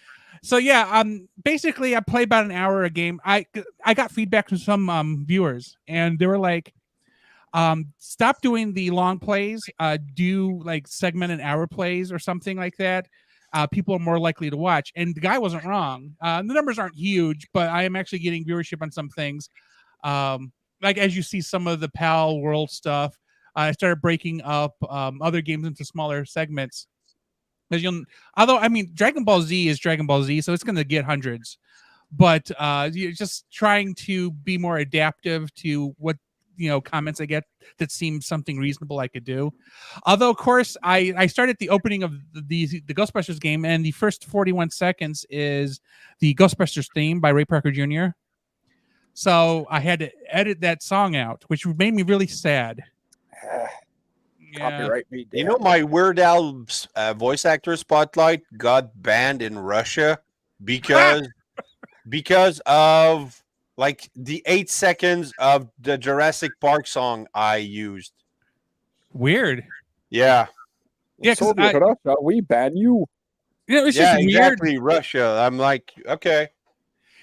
So yeah, basically I played about an hour a game. I got feedback from some viewers, and they were like, stop doing the long plays, do like segmented hour plays or something like that. People are more likely to watch. And the guy wasn't wrong. The numbers aren't huge, but I am actually getting viewership on some things. Like as you see some of the PAL World stuff, I started breaking up other games into smaller segments. Although I mean, Dragon Ball Z is Dragon Ball Z, so it's going to get hundreds. But you're just trying to be more adaptive to what comments I get that seems something reasonable I could do. Although, of course, I started the opening of the Ghostbusters game, and the first 41 seconds is the Ghostbusters theme by Ray Parker Jr. So I had to edit that song out, which made me really sad. Copyright me. You know, my Weird Al voice actor spotlight got banned in Russia because of like the 8 seconds of the Jurassic Park song I used. Weird. Yeah. Yeah, because we ban you. It's just weird. Exactly. Russia. I'm like, okay.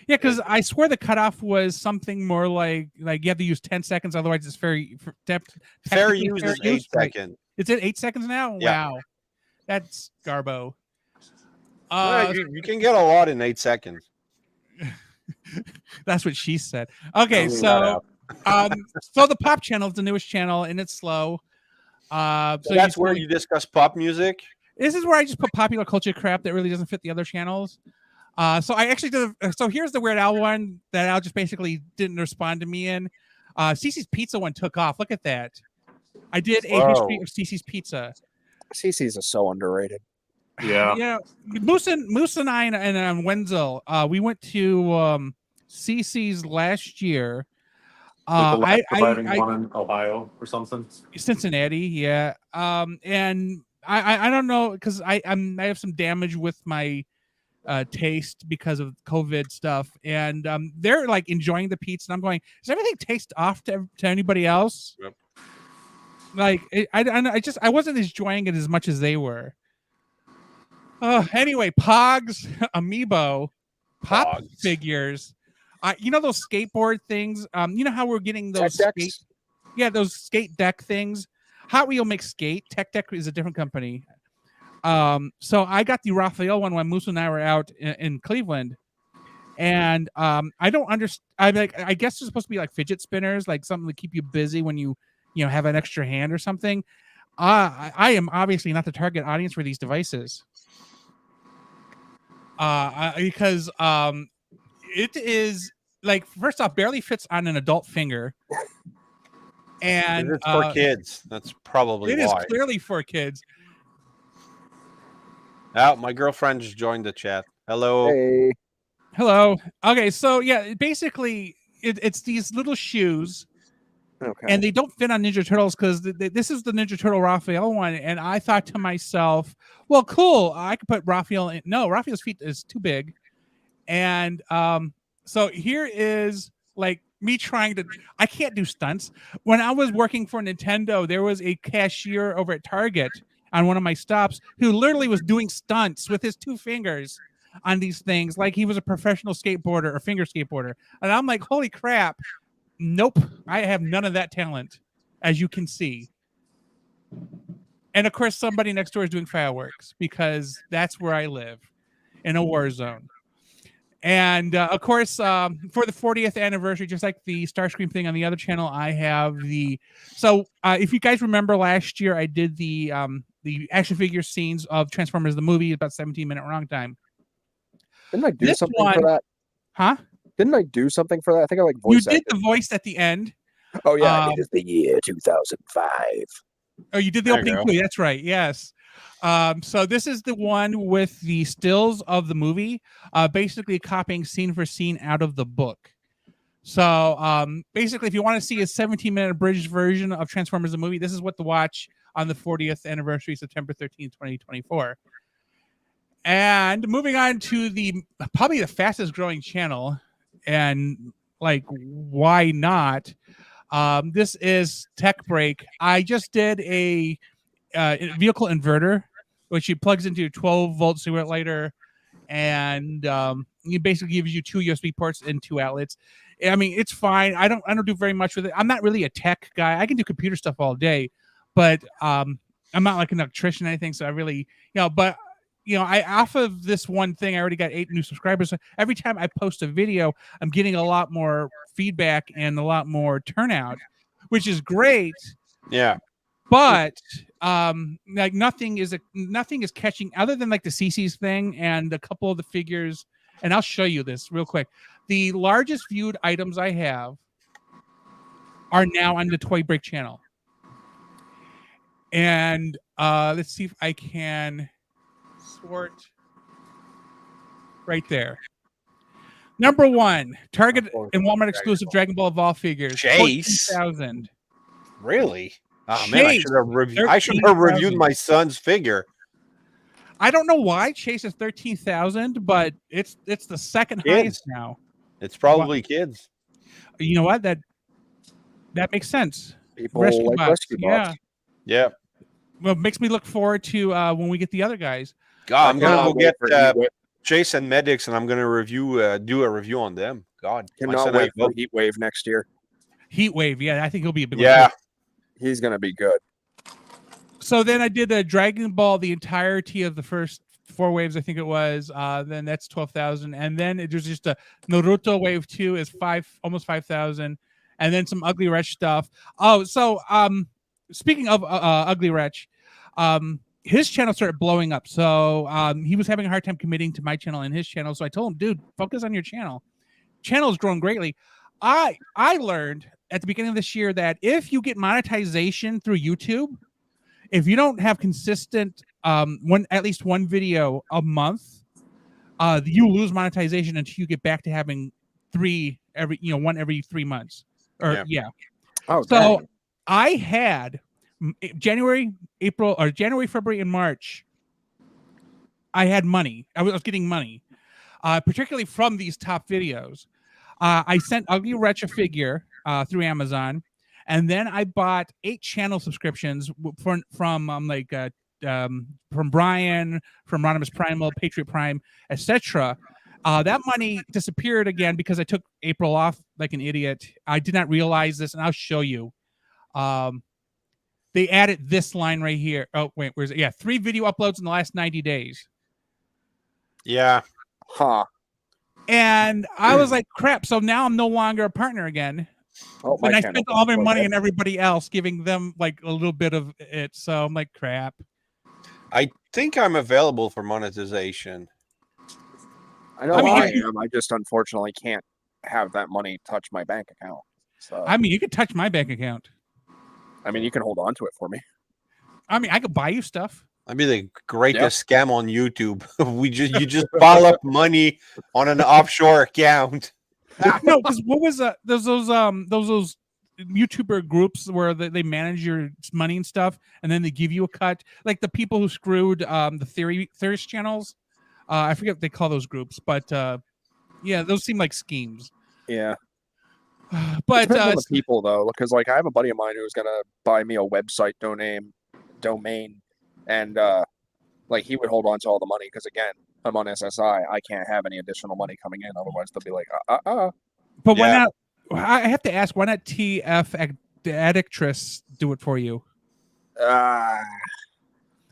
Yeah, because I swear the cutoff was something more like you have to use 10 seconds, otherwise it's fair use is 8 seconds. Is it 8 seconds now? Yeah. Wow, that's garbo. You can get a lot in 8 seconds. That's what she said. Okay, so so the pop channel is the newest channel, and it's slow. So that's where you discuss pop music. This is where I just put popular culture crap that really doesn't fit the other channels. So I actually did. So here's the Weird Al one that Al just basically didn't respond to me in. Cece's Pizza one took off. Look at that. I did a history of Cece's Pizza. Cece's is so underrated. Yeah. Yeah. Moose and I and Wenzel, we went to Cece's last year. Like the one in Ohio or something. Cincinnati, yeah. And I don't know because I have some damage with my taste because of COVID stuff, and they're like enjoying the pizza. And I'm going, does everything taste off to anybody else? Yep. Like I wasn't enjoying it as much as they were. Anyway, Pogs, Amiibo, pop figures. You know those skateboard things? You know how we're getting those those skate deck things? Hot Wheel makes skate. Tech Deck is a different company. So I got the Raphael one when Moose and I were out in Cleveland. And I don't understand. I guess they're supposed to be like fidget spinners, like something to keep you busy when you have an extra hand or something. I am obviously not the target audience for these devices. Because it is like, first off, barely fits on an adult finger. And it's for kids. That's probably why. It is clearly for kids. Oh, my girlfriend just joined the chat. Hello. Hey. Hello. Okay, so yeah, basically it's these little shoes. Okay. And they don't fit on Ninja Turtles because this is the Ninja Turtle Raphael one. And I thought to myself, well, cool. I could put Raphael in. No, Raphael's feet is too big. And so here is like me trying to, I can't do stunts. When I was working for Nintendo, there was a cashier over at Target on one of my stops who literally was doing stunts with his 2 fingers on these things like he was a professional skateboarder or finger skateboarder. And I'm like, holy crap. Nope, I have none of that talent. as you can see. And of course, somebody next door is doing fireworks because that's where I live, in a war zone. And of course, for the 40th anniversary, just like the Starscream thing on the other channel, I have the. So if you guys remember last year, I did the action figure scenes of Transformers the movie, about 17-minute runtime. Didn't I do something for that? Huh? Didn't I do something for that? I think I like voice. You did the voice at the end. Oh yeah, it is the year 2005. Oh, you did the opening too. That's right. Yes. So this is the one with the stills of the movie, basically copying scene for scene out of the book. So basically, if you want to see a 17-minute abridged version of Transformers the movie, this is what to watch on the 40th anniversary, September 13th, 2024. And moving on to probably the fastest growing channel, and like, why not? This is Tech Break. I just did a vehicle inverter, which it plugs into a 12-volt cigarette lighter, and it basically gives you 2 USB ports and 2 outlets. I mean, it's fine. I don't do very much with it. I'm not really a tech guy. I can do computer stuff all day, but I'm not like an electrician or anything. So I really, but I off of this one thing, I already got 8 new subscribers. So every time I post a video, I'm getting a lot more feedback and a lot more turnout, which is great. Yeah. But like nothing is catching, other than like the CC's thing and a couple of the figures. And I'll show you this real quick. The largest viewed items I have are now on the Toy Break channel. And let's see if I can sort right there. Number 1, Target and Walmart exclusive Dragon Ball Evolve figures. Chase. 14,000. Really? Oh Chase, man, I should have reviewed my son's figure. I don't know why Chase is 13,000, but it's the second highest now. It's probably kids. You know what? That makes sense. People like rescue box. Yeah. Well, it makes me look forward to when we get the other guys. God, I'm gonna go get Chase and Medics, and I'm gonna do a review on them. God, cannot wait for Heat Wave next year. Heat Wave, yeah, I think he'll be a big one. He's gonna be good. So then I did a Dragon Ball, the entirety of the first 4 waves, I think it was. Then that's 12,000, and then there's just a Naruto Wave 2 is almost 5,000, and then some Ugly Wretch stuff. Oh, so speaking of Ugly Wretch, his channel started blowing up. So he was having a hard time committing to my channel and his channel. So I told him, dude, focus on your channel. Channel has grown greatly. I learned at the beginning of this year that if you get monetization through YouTube, if you don't have consistent at least one video a month, you lose monetization until you get back to having 1 every 3 months. Oh, so dang. I had January, February, and March. I had money. I was getting money, particularly from these top videos. I sent Ugly Wretch a figure through Amazon, and then I bought 8 channel subscriptions from Brian, from Rodimus Primal, Patriot Prime, etc. That money disappeared again because I took April off like an idiot. I did not realize this, and I'll show you. They added this line right here. Oh, wait, where's it? Yeah, 3 video uploads in the last 90 days. Yeah. Huh. And I was like, crap. So now I'm no longer a partner again. Oh, and I spent all my money on everybody else, giving them like a little bit of it. So I'm like, crap. I think I'm available for monetization. I know I am. I just unfortunately can't have that money touch my bank account. So I mean, you could touch my bank account. I mean, you can hold on to it for me. I mean, I could buy you stuff. That'd be the greatest scam on YouTube. You just pile up money on an offshore account. No, because what was those YouTuber groups where they manage your money and stuff, and then they give you a cut, like the people who screwed the theorist channels. I forget what they call those groups, but yeah, those seem like schemes. Yeah. But the people though, because like I have a buddy of mine who's gonna buy me a website domain, and like he would hold on to all the money because again, I'm on SSI. I can't have any additional money coming in, otherwise they'll be like, But why not? I have to ask, why not the addictress do it for you? That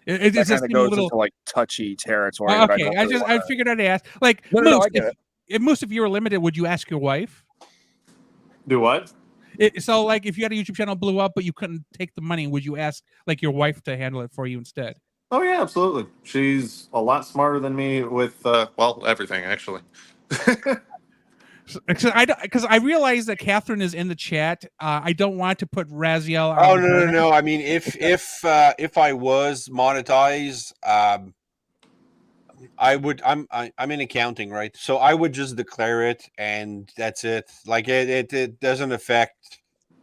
It's kind a of goes little. into like touchy territory. That I Okay, don't really I wanna... figured I'd ask. Like No, Moose, I get it. if Moose, if you were limited, would you ask your wife? Do what? So, like, if you had a YouTube channel blew up, but you couldn't take the money, would you ask like your wife to handle it for you instead? Oh yeah, absolutely. She's a lot smarter than me with well, everything actually. Because I realize that Catherine is in the chat. I don't want to put Raziel on. Oh no! I mean, if I was monetized, I would. I'm in accounting, right? So I would just declare it, and that's it. Like it doesn't affect.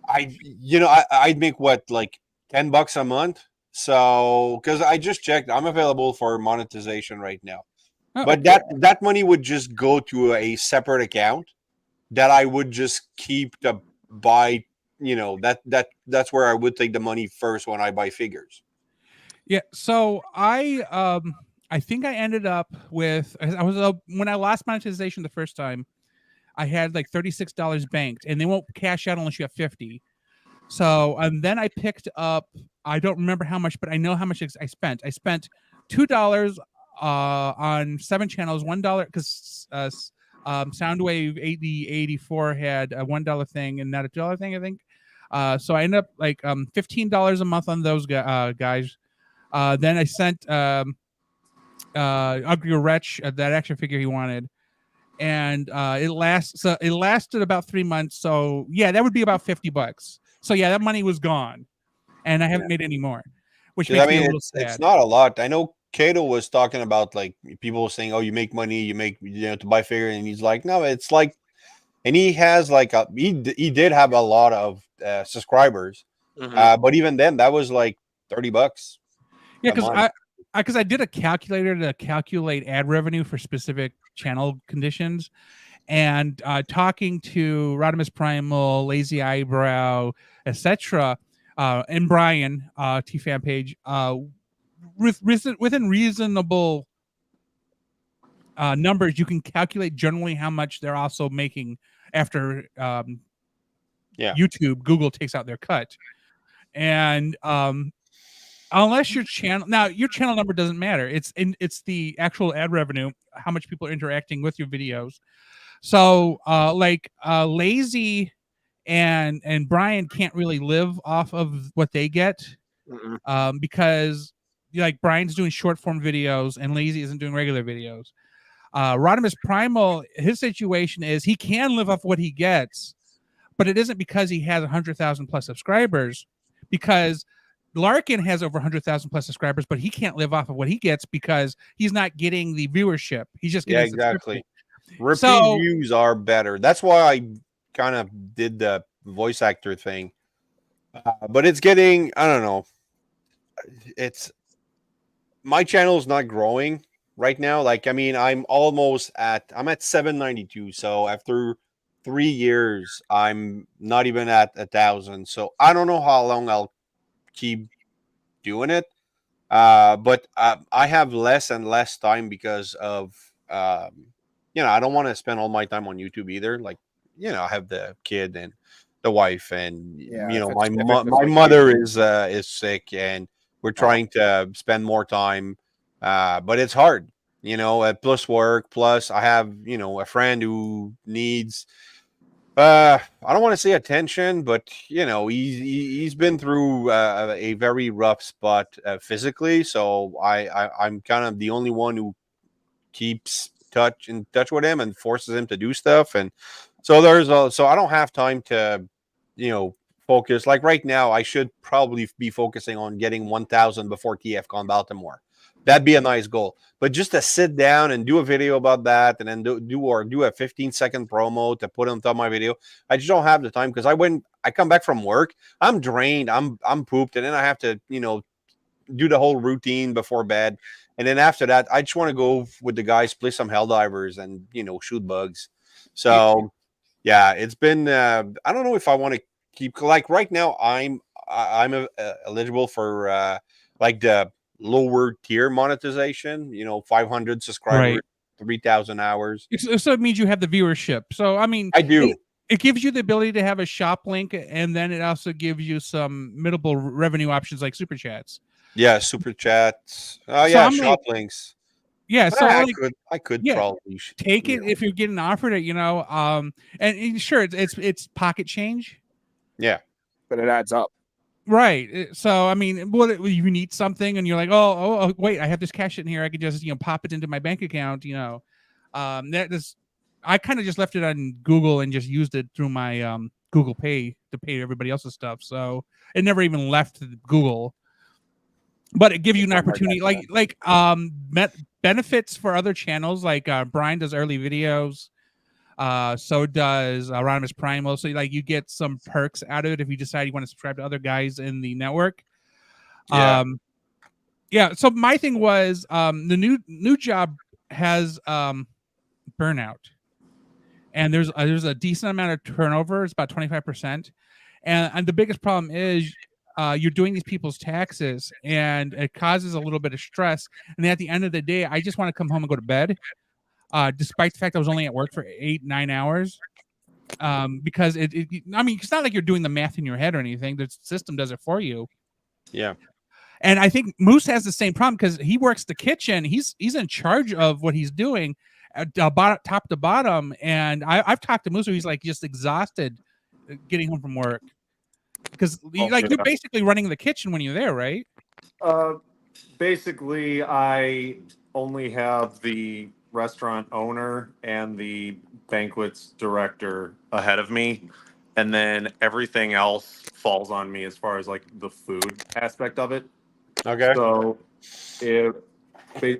I'd make what, like $10 a month. So because I just checked, I'm available for monetization right now. Oh, But that money would just go to a separate account that I would just keep to buy. That's where I would take the money first when I buy figures. yeah. So I think I ended up with when I lost monetization the first time, I had like $36 banked, and they won't cash out unless you have 50. So then I picked up. I don't remember how much, but I know how much I spent. I spent $2 on 7 channels, $1 because Soundwave 8084 had a $1 thing and not a $2 thing, I think. So I ended up like $15 a month on those guys. Then I sent Ugly Wretch that action figure he wanted, and it lasted about 3 months. So yeah, that would be about $50. So yeah, that money was gone, and I haven't made any more, which makes me a little sad. It's not a lot. I know Cato was talking about, like, people saying, "Oh, you make money, you make to buy figure," and he's like, "No, it's like," and he has like he did have a lot of subscribers, but even then, that was like $30. Yeah, because I did a calculator to calculate ad revenue for specific channel conditions, and talking to Rodimus Primal, Lazy Eyebrow, etc., and Brian T fan page, within reasonable numbers, you can calculate generally how much they're also making after YouTube, Google takes out their cut, and unless your channel number doesn't matter. It's the actual ad revenue, how much people are interacting with your videos. So Lazy and Brian can't really live off of what they get, because like Brian's doing short form videos and Lazy isn't doing regular videos. Rodimus Primal, his situation is he can live off what he gets, but it isn't because he has 100,000 plus subscribers, because Larkin has over 100,000 plus subscribers, but he can't live off of what he gets because he's not getting the viewership. He's just getting exactly. Repeat views are better. That's why I kind of did the voice actor thing. But it's getting, I don't know. My channel is not growing right now. Like, I mean, I'm at 792. So after 3 years, I'm not even at 1,000. So I don't know how long I'll keep doing it. But I have less and less time because of, I don't want to spend all my time on YouTube either. Like, I have the kid and the wife, and my mother is sick, and we're trying to spend more time, but it's hard, plus work, plus I have a friend who needs I don't want to say attention, but he's been through a very rough spot physically, so I'm kind of the only one who keeps in touch with him and forces him to do stuff, and so so I don't have time to focus. Like right now, I should probably be focusing on getting 1,000 before TFCon Baltimore. That'd be a nice goal. But just to sit down and do a video about that, and then do a 15-second promo to put on top of my video, I just don't have the time, because I come back from work, I'm drained, I'm pooped, and then I have to do the whole routine before bed, and then after that, I just want to go with the guys, play some Helldivers, and shoot bugs. So yeah, it's been I don't know if I want to keep, like, right now I'm eligible for like the lower tier monetization, 500 subscribers, 3,000 hours. So it means you have the viewership. So I mean, I do. It gives you the ability to have a shop link, and then it also gives you some middleable revenue options like super chats. Yeah, super chats. Oh So yeah, I'm like, shop links. yeah, so I like, could yeah, probably take it if you're getting offered it, and sure, it's pocket change. yeah. But it adds up. Right. So I mean, you need something, and you're like, oh, wait, I have this cash in here. I could just pop it into my bank account. I kind of just left it on Google and just used it through my Google Pay to pay everybody else's stuff. So it never even left Google. But it gives you an opportunity, benefits for other channels. Like Brian does early videos. So does Rodimus Primal. So like you get some perks out of it if you decide you want to subscribe to other guys in the network. Yeah. Yeah. So my thing was the new job has burnout, and there's a decent amount of turnover. It's about 25%, and the biggest problem is you're doing these people's taxes, and it causes a little bit of stress. And then at the end of the day, I just want to come home and go to bed. Despite the fact I was only at work for 8-9 hours, because I mean, it's not like you're doing the math in your head or anything. The system does it for you. Yeah. And I think Moose has the same problem because he works the kitchen. He's in charge of what he's doing, top to bottom. And I've talked to Moose, he's like just exhausted getting home from work because you're basically running the kitchen when you're there, right? Basically, I only have the restaurant owner and the banquets director ahead of me, and then everything else falls on me as far as like the food aspect of it. Okay. So, if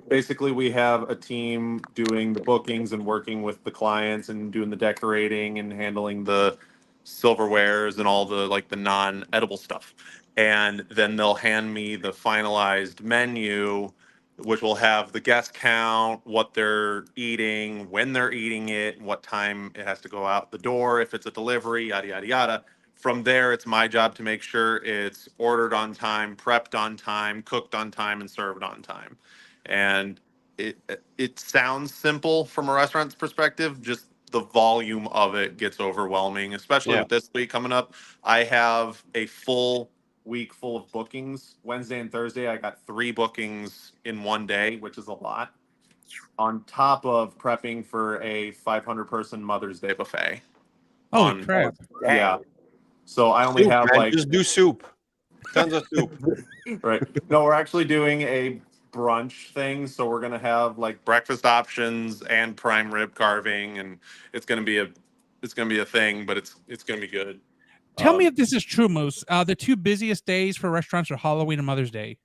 basically we have a team doing the bookings and working with the clients and doing the decorating and handling the silverwares and all the like the non-edible stuff, and then they'll hand me the finalized menu, which will have the guest count, what they're eating, when they're eating it, what time it has to go out the door, if it's a delivery, yada yada yada. From there, it's my job to make sure it's ordered on time, prepped on time, cooked on time, and served on time. And it sounds simple from a restaurant's perspective, just the volume of it gets overwhelming, especially Yeah. with this week coming up. I have a full week full of bookings. Wednesday and Thursday, I got 3 bookings in one day, which is a lot. On top of prepping for a 500-person Mother's Day buffet. Holy crap. Yeah. So I only Soup, have man. like Just do soup. Tons of soup. right. No, we're actually doing a brunch thing, so we're gonna have like breakfast options and prime rib carving, and it's gonna be a thing, but it's gonna be good. Tell me if this is true, Moose. The 2 busiest days for restaurants are Halloween and Mother's Day.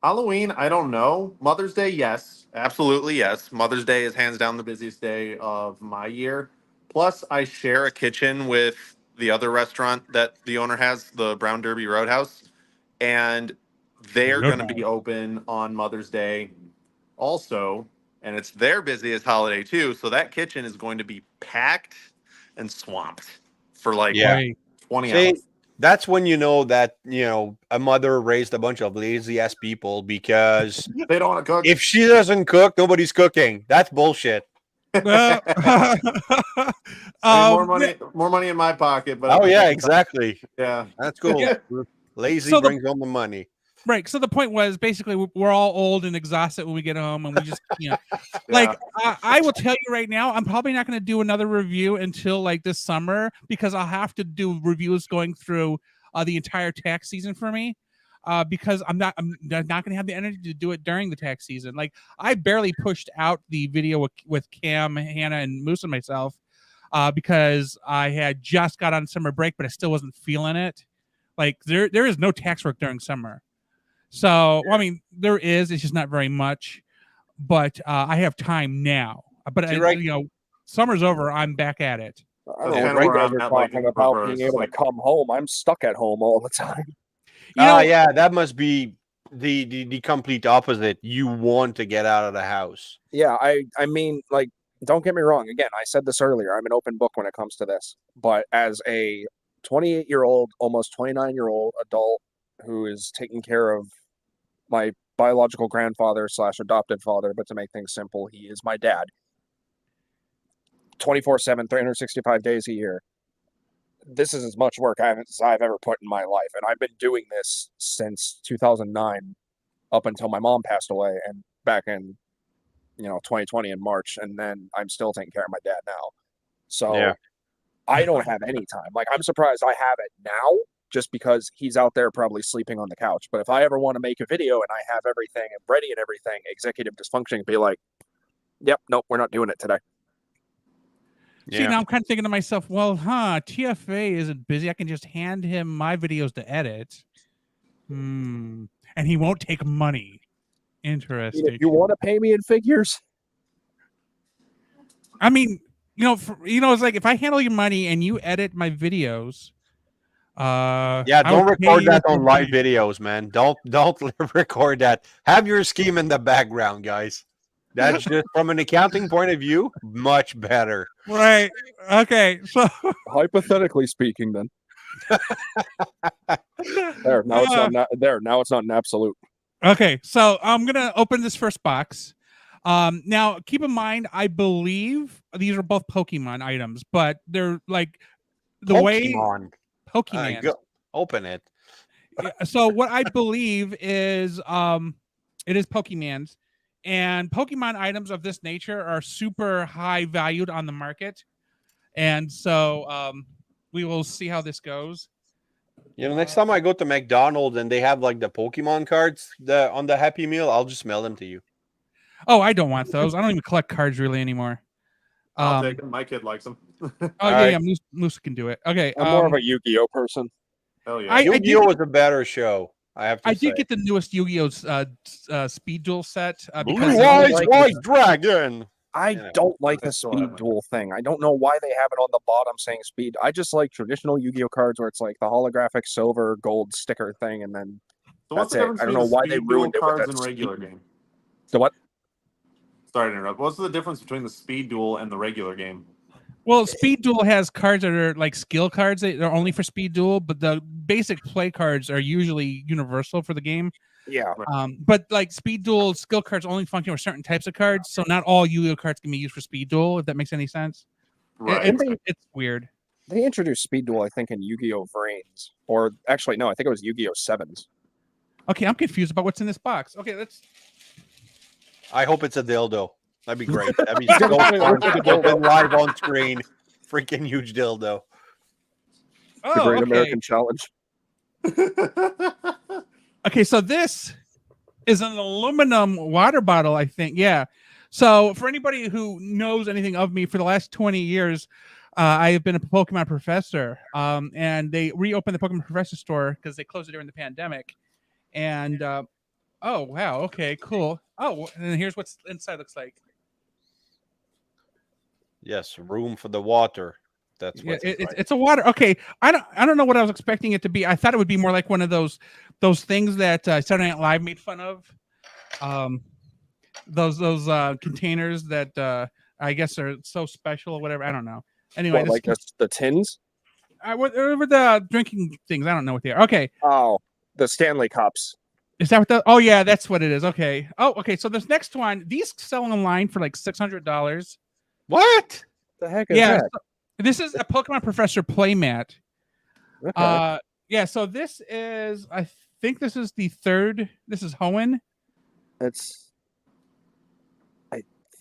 Halloween, I don't know. Mother's Day, yes, absolutely yes. Mother's Day is hands down the busiest day of my year. Plus, I share a kitchen with the other restaurant that the owner has, the Brown Derby Roadhouse, and they're going to be open on Mother's Day also, and it's their busiest holiday too. So that kitchen is going to be packed and swamped for like Yeah. 20 See, hours. that's when you know that, a mother raised a bunch of lazy ass people because They don't want to cook. if she doesn't cook, nobody's cooking. That's bullshit. I mean, more money in my pocket, but Oh yeah, exactly. yeah, That's cool. Yeah. Lazy So brings home the money. Right. So the point was basically we're all old and exhausted when we get home, and we just, like I will tell you right now, I'm probably not going to do another review until like this summer because I'll have to do reviews going through the entire tax season for me. Because I'm not going to have the energy to do it during the tax season. Like I barely pushed out the video with Cam, Hannah, and Moose and myself because I had just got on summer break, but I still wasn't feeling it. Like there is no tax work during summer. So, well, I mean, there is. It's just not very much, but I have time now. But summer's over. I'm back at it. I don't know what you guys are talking about being able to come home. I'm stuck at home all the time. Yeah, that must be the complete opposite. You want to get out of the house. Yeah, I mean, like, don't get me wrong. Again, I said this earlier. I'm an open book when it comes to this. But as a 28-year-old, almost 29-year-old adult who is taking care of my biological grandfather / adopted father, but to make things simple, he is my dad. 24/7, 365 days a year. This is as much work as I've ever put in my life. And I've been doing this since 2009 up until my mom passed away and back in, 2020 in March. And then I'm still taking care of my dad now. So Yeah. I don't have any time. Like, I'm surprised I have it now just because he's out there probably sleeping on the couch. But if I ever want to make a video and I have everything and ready and everything, executive dysfunction, be like, yep, nope, we're not doing it today. See, now I'm kind of thinking to myself, well, TFA isn't busy. I can just hand him my videos to edit. And he won't take money. Interesting. If you want to pay me in figures. I mean, it's like if I handle your money and you edit my videos. Don't record that on live videos, man. Don't record that. Have your scheme in the background, guys. That's just from an accounting point of view, much better. Right. Okay. So hypothetically speaking, then. There. Now it's not there. Now it's not an absolute. Okay. So I'm gonna open this first box. Now keep in mind, I believe these are both Pokemon items, but they're like the Pokemon. Pokemon. Open it. So what I believe is it is Pokemon's. And Pokemon items of this nature are super high valued on the market. And so we will see how this goes. Next time I go to McDonald's and they have like the Pokemon cards on the Happy Meal, I'll just mail them to you. Oh, I don't want those. I don't even collect cards really anymore. I'll take them. My kid likes them. Yeah, Moose can do it. Okay. I'm more of a Yu-Gi-Oh person. Hell yeah. Yu-Gi-Oh was a better show. I did get the newest Yu-Gi-Oh Speed Duel set because Blue Eyes White Dragon. I don't like the Speed Duel thing. I don't know why they have it on the bottom saying Speed. I just like traditional Yu-Gi-Oh cards where it's like the holographic silver gold sticker thing, and then that's it. I don't know why they ruined it with the regular game. The what? Sorry to interrupt. What's the difference between the Speed Duel and the regular game? Well, Speed Duel has cards that are like skill cards that are only for Speed Duel, but the basic play cards are usually universal for the game. Yeah. But like Speed Duel skill cards only function with certain types of cards, so not all Yu-Gi-Oh cards can be used for Speed Duel, if that makes any sense. Right. It's weird. They introduced Speed Duel, I think, in Yu-Gi-Oh Vrains. Or actually, no, I think it was Yu-Gi-Oh 7s. Okay, I'm confused about what's in this box. Okay, let's... I hope it's a dildo. That'd be great. That'd be so fun. Live on screen. Freaking huge dildo. The Great American Challenge. Okay, so this is an aluminum water bottle, I think. Yeah. So for anybody who knows anything of me, for the last 20 years, I have been a Pokemon professor. And they reopened the Pokemon Professor store because they closed it during the pandemic. And oh wow, okay, cool. Oh, and here's what's inside looks like. Yes, room for the water. That's what it's a water. Okay, I don't know what I was expecting it to be. I thought it would be more like one of those things that Saturday Night Live made fun of. Those containers that I guess are so special or whatever. I don't know. Anyway, like the tins. With the drinking things. I don't know what they are. Okay. Oh, the Stanley cups. Is that what the? Oh yeah, that's what it is. Okay. Oh, okay. So this next one, these sell online for like $600. What the heck is that? So this is a Pokemon Professor playmat. Okay. Yeah. So this is, I think this is the third. This is Hoenn. I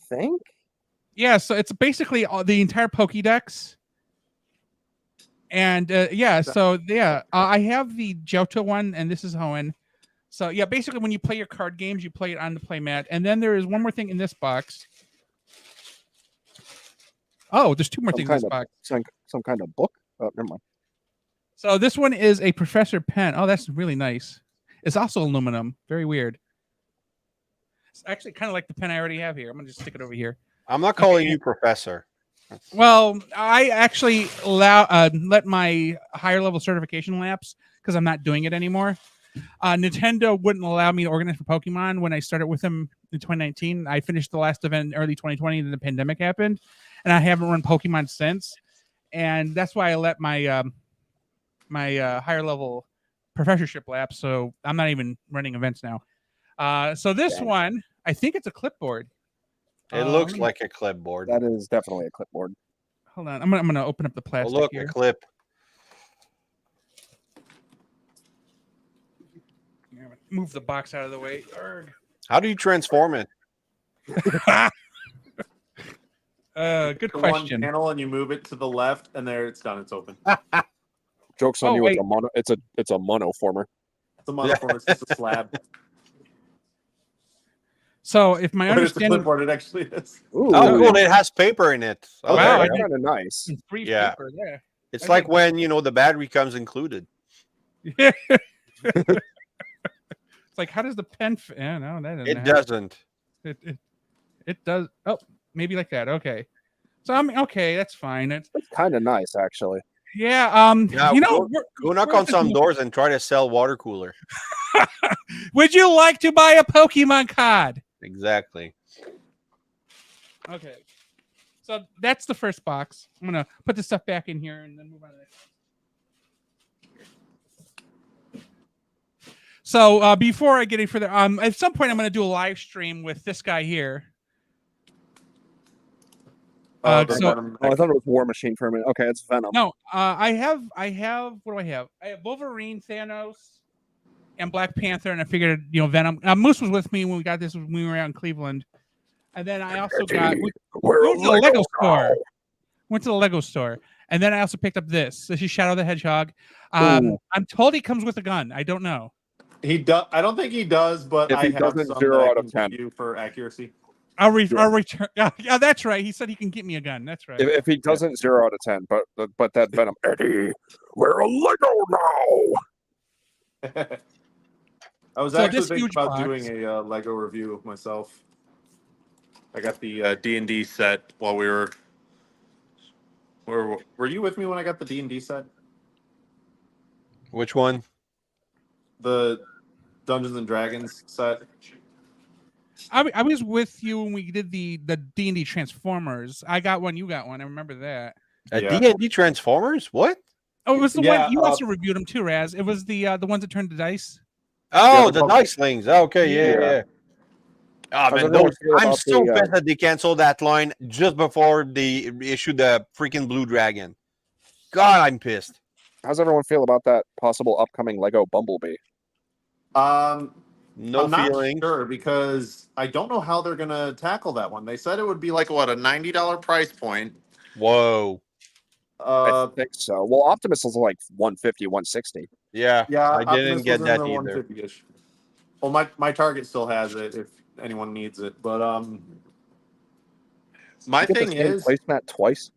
think. Yeah. So it's basically the entire Pokédex. And yeah. So yeah, I have the Johto one, and this is Hoenn. So yeah, basically when you play your card games, you play it on the playmat. And then there is one more thing in this box. Oh, there's two more things in this box. Some kind of book? Oh, never mind. So this one is a Professor pen. Oh, that's really nice. It's also aluminum. Very weird. It's actually kind of like the pen I already have here. I'm going to just stick it over here. I'm not calling you Professor. Well, I actually let my higher level certification lapse because I'm not doing it anymore. Nintendo wouldn't allow me to organize for Pokemon when I started with them in 2019. I finished the last event in early 2020, and then the pandemic happened. And I haven't run Pokemon since, and that's why I let my my higher level professorship lapse. So I'm not even running events now. So this one, I think it's a clipboard. It looks like a clipboard. That is definitely a clipboard. Hold on. I'm gonna open up the Oh, plastic look, here. a clip. Move the box out of the way. How do you transform it? Good The question. one panel and you move it to the left, and there it's done. It's open. Joke's on Oh, you. wait. It's a monoformer. It's a monoform. It's just a slab. So if my But it's a understanding, clipboard. It actually is. Ooh, Oh, cool. It has paper in it. Oh, Wow, there I you go. kind of nice. free Yeah. paper there. It's I like think- when, the battery comes included. It's like, how does the pen fit? Yeah, no, that doesn't It happen. doesn't. It does. Oh, maybe like that. Okay. So I'm okay. That's fine. It's It's kind of nice, actually. yeah. Yeah, We're- Go knock we're on some just- doors and try to sell water cooler. Would you like to buy a Pokemon card? Exactly. Okay. So that's the first box. I'm gonna put the stuff back in here and then move on to that. So before I get any further, at some point I'm gonna do a live stream with this guy here. The so- Venom Oh, I thought it was War Machine for a minute. Okay, it's Venom. No, I have. What do I have? I have Wolverine, Thanos, and Black Panther, and I figured Venom. Moose was with me when we got this when we were out in Cleveland, and then I also got. We're Went to the Lego store. Went to the Lego store, and then I also picked up this. This is Shadow the Hedgehog. Ooh. I'm told he comes with a gun. I don't know. He does. I don't think he does, but If I he have doesn't, some 0 that I out of can 10. give you for accuracy. I'll return. Yeah, that's right. He said he can get me a gun. That's right. If he doesn't, 0 out of 10. But that Venom, Eddie, we're a Lego now. I was So actually this thinking huge about box- doing a Lego review of myself. I got the D&D set while we were. Were you with me when I got the D&D set? Which one? The Dungeons and Dragons set. I was with you when we did the D&D Transformers. I got one. You got one. I remember that. Yeah. D&D Transformers? What? Oh, it was the Yeah, one you also reviewed them too, Raz. It was the ones that turned to dice. Oh, the the Pokemon. dice slings. Okay, yeah. Yeah. Oh, How's man, everyone feel I'm about so the, pissed that they canceled that line just before they issued the freaking Blue Dragon. God, I'm pissed. How's everyone feel about that possible upcoming Lego Bumblebee? No I'm not feeling. sure because I don't know how they're gonna tackle that one. They said it would be like what, a $90 price point. Whoa. I think so. Well, Optimus is like 150, 160. Yeah, Yeah, I didn't Optimus get was in that the either. 150-ish. Well, my Target still has it if anyone needs it, but my You get the thing same is, placemat twice.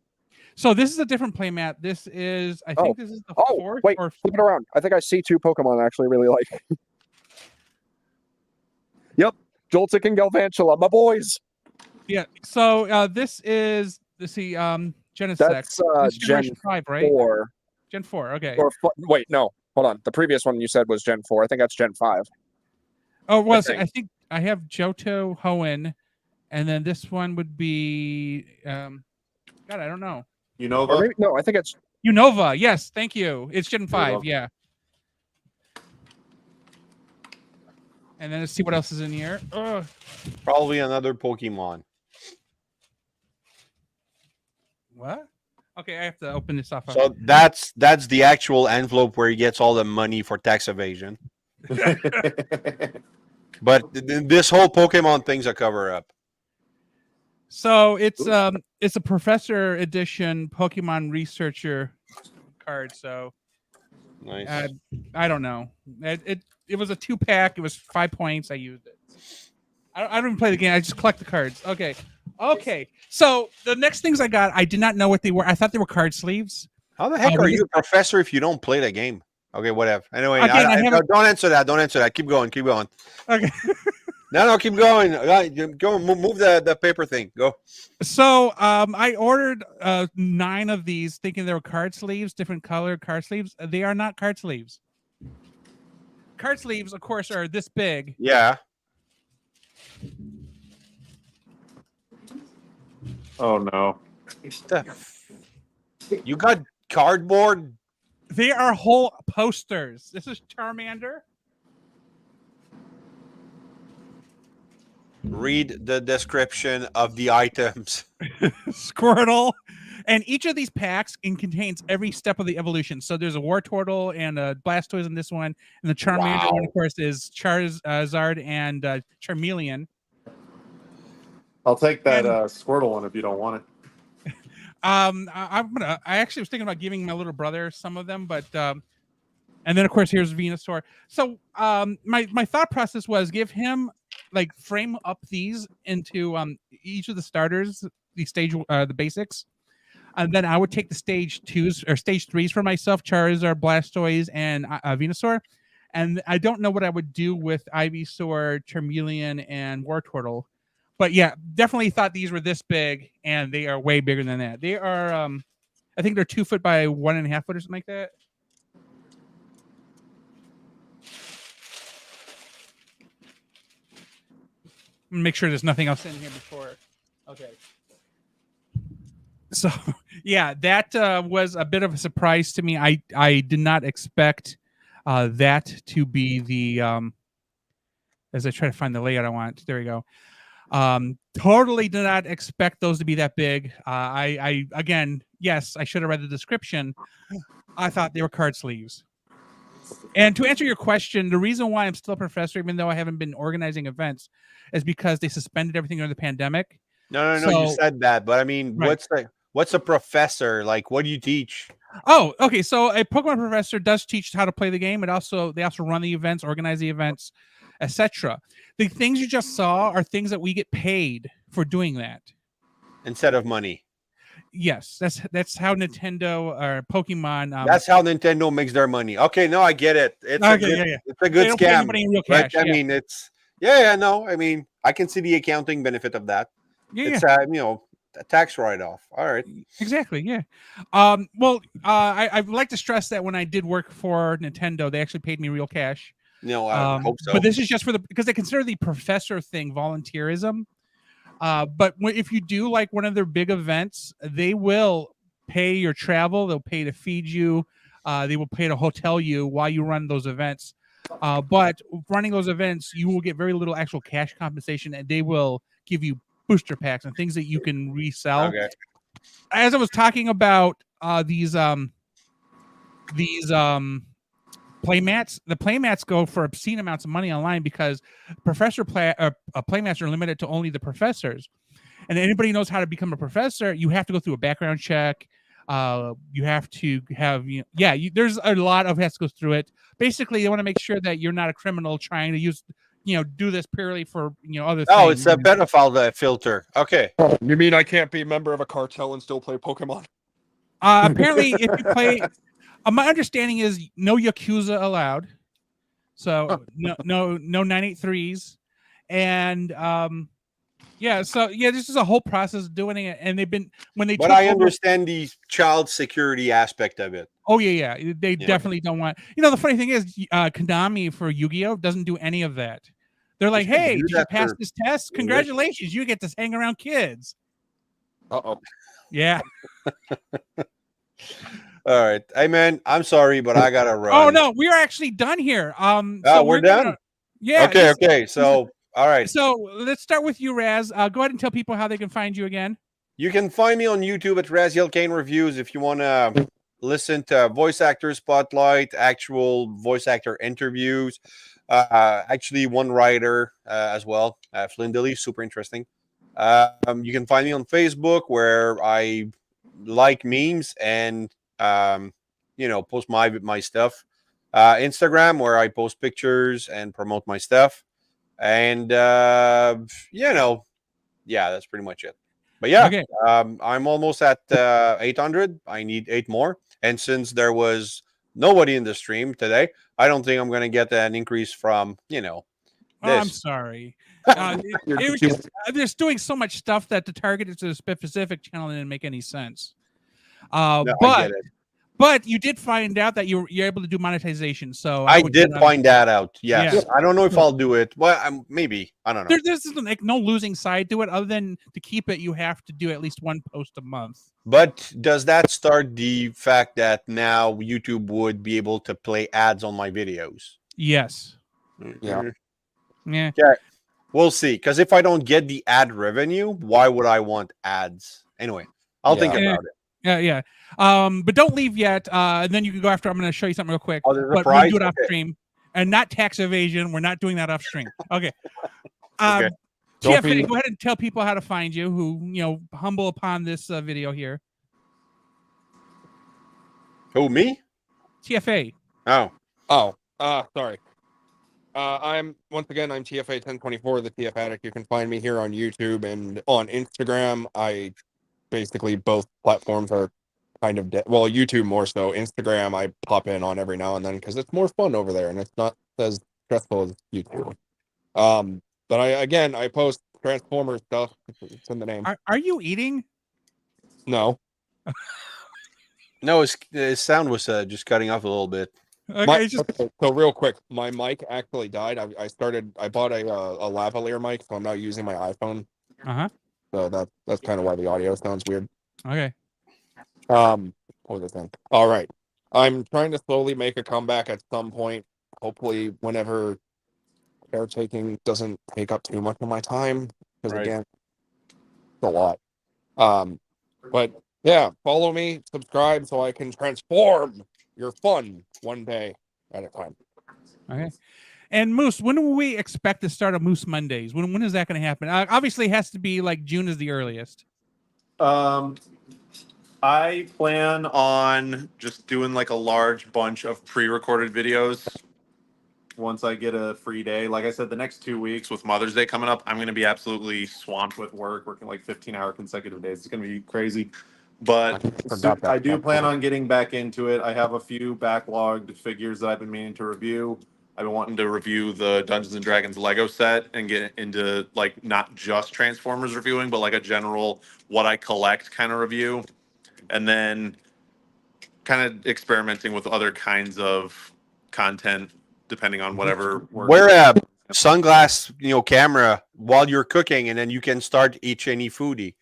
So this is a different playmat. This is, I think, this is the Oh, fourth wait, or flip it around. I think I see 2 Pokemon I actually really like. Yep, Joltik and Galvantula, my boys. yeah. So this is Genesis. That's This is Gen Generation 5, right? 4. Gen 4. Okay. Wait, no, hold on. The previous one you said was Gen 4. I think that's Gen 5. Oh, well, think. I think I have Johto, Hoenn, and then this one would be God, I don't know. Or maybe, no, I think it's Unova. Yes, thank you. It's Gen 5, welcome. yeah. And then let's see what else is in here. Ugh. Probably another Pokemon. What? Okay, I have to open this off. So that's the actual envelope where he gets all the money for tax evasion. But this whole Pokemon thing's a cover up. So it's a Professor Edition Pokemon Researcher card. So Nice. I don't know. It was a 2-pack. It was 5 points. I used it. I don't even play the game. I just collect the cards. Okay. So the next things I got, I did not know what they were. I thought they were card sleeves. How the heck Oh, are we you a professor if you don't play the game? Okay, whatever. Anyway, Again, I haven't- don't answer that. Don't answer that. Keep going. Keep going. Okay. No, keep going. Go move the paper thing. Go. So I ordered 9 of these, thinking they were card sleeves, different colored card sleeves. They are not card sleeves. Card sleeves, of course, are this big. Yeah. oh no. You got cardboard. They are whole posters. This is Charmander. Read the description of the items. Squirtle, And each of these packs contains every step of the evolution. So there's a War Turtle and a Blastoise in this one, and the Charmander one, of course, is Charizard and Charmeleon. I'll take that Squirtle one if you don't want it. I actually was thinking about giving my little brother some of them, but and then of course here's Venusaur. So my thought process was give him like frame up these into each of the starters, the stage the basics, and then I would take the stage 2s or stage 3s for myself, Charizard, Blastoise, and Venusaur. And I don't know what I would do with Ivysaur, Charmeleon, and War Turtle. But yeah, definitely thought these were this big, and they are way bigger than that. They are, I think they're 2 foot by 1.5 foot or something like that. Make sure there's nothing else in here before. Okay. So yeah, that was a bit of a surprise to me. I did not expect that to be the as I try to find the layout I want. There we go. Totally did not expect those to be that big. I again, yes, I should have read the description. I thought they were card sleeves. And to answer your question, the reason why I'm still a professor, even though I haven't been organizing events, is because they suspended everything during the pandemic. No, you said that, but I mean, right. what's a professor like? What do you teach? Oh, okay. So a Pokemon professor does teach how to play the game. They also run the events, organize the events, etc. The things you just saw are things that we get paid for doing that instead of money. Yes, that's how Nintendo or Pokemon. That's how Nintendo makes their money. Okay, no, I get it. It's a good scam. In real cash, I mean, it's no. I mean, I can see the accounting benefit of that. It's a tax write-off. All right. Exactly. Yeah. Well, I'd like to stress that when I did work for Nintendo, they actually paid me real cash. No, I hope so. But this is just because they consider the professor thing volunteerism. But if you do like one of their big events, they will pay your travel. They'll pay to feed you. They will pay to hotel you while you run those events. But running those events, you will get very little actual cash compensation, and they will give you booster packs and things that you can resell. Okay. As I was talking about these playmats, the playmats go for obscene amounts of money online because playmats are limited to only the professors. And anybody knows how to become a professor, you have to go through a background check. You have to have, there's a lot of has to go through it. Basically, they want to make sure that you're not a criminal trying to use, do this purely for, other things. Oh, it's a pedophile filter. Okay. You mean I can't be a member of a cartel and still play Pokemon? Apparently, if you play, my understanding is no Yakuza allowed. So no 983s. And this is a whole process of doing it, and they've been But I understand the child security aspect of it. Oh yeah. They definitely don't want. The funny thing is, Konami for Yu-Gi-Oh doesn't do any of that. They're like, hey, did you pass this test? Congratulations, you get to hang around kids. Uh-oh. Yeah. All right. Hey man, I'm sorry, but I gotta run. Oh no, we are actually done here. We're done. Okay. So all right. So let's start with you, Raz. Go ahead and tell people how they can find you again. You can find me on YouTube at Raziel Kane Reviews if you want to listen to voice actor spotlight, actual voice actor interviews. Actually, one writer as well, Flindley, super interesting. You can find me on Facebook where I like memes and post my stuff. Instagram where I post pictures and promote my stuff. And that's pretty much it. But I'm almost at 800. I need 8 more. And since there was nobody in the stream today, I don't think I'm going to get an increase from this. I'm sorry. They're doing so much stuff that to target it to a specific channel didn't make any sense. I get it. But you did find out that you're able to do monetization. So I did find that out. Yes. Yeah. I don't know if I'll do it. Well, maybe. I don't know. There's like no losing side to it other than to keep it, you have to do at least 1 post a month. But does that start the fact that now YouTube would be able to play ads on my videos? Yes. Yeah. Yeah. We'll see. Because if I don't get the ad revenue, why would I want ads? Anyway, I'll think about it. Yeah. But don't leave yet. And then you can go after. I'm going to show you something real quick. Oh, there's a But prize? we'll do it off Okay. stream and not tax evasion. We're not doing that off stream. Okay. Okay. TFA, go ahead and tell people how to find you who, humble upon this video here. Who, me? TFA. Oh. Sorry. I'm TFA 1024, the TF Addict. You can find me here on YouTube and on Instagram. I basically both platforms are kind of dead. Well, YouTube more so. Instagram I pop in on every now and then because it's more fun over there and it's not as stressful as YouTube. But I post Transformers stuff. It's in the name. Are you eating? No. No, his sound was just cutting off a little bit. Okay, So real quick, my mic actually died. I bought a lavalier mic, so I'm now using my iPhone. So that's kind of why the audio sounds weird. Okay. What was I saying? All right. I'm trying to slowly make a comeback at some point. Hopefully, whenever caretaking doesn't take up too much of my time, because again, it's a lot. But yeah, follow me, subscribe, so I can transform your fun one day at a time. Okay. And Moose, when do we expect to start a Moose Mondays? When is that going to happen? Obviously, it has to be like June is the earliest. I plan on just doing like a large bunch of pre-recorded videos once I get a free day. Like I said, the next 2 weeks with Mother's Day coming up, I'm going to be absolutely swamped with work, working like 15-hour consecutive days. It's going to be crazy. But I do plan on getting back into it. I have a few backlogged figures that I've been meaning to review. I've been wanting to review the Dungeons and Dragons Lego set and get into like not just Transformers reviewing, but like a general what I collect kind of review. And then kind of experimenting with other kinds of content depending on whatever works. Wear a sunglass, camera while you're cooking, and then you can start HNE foodie.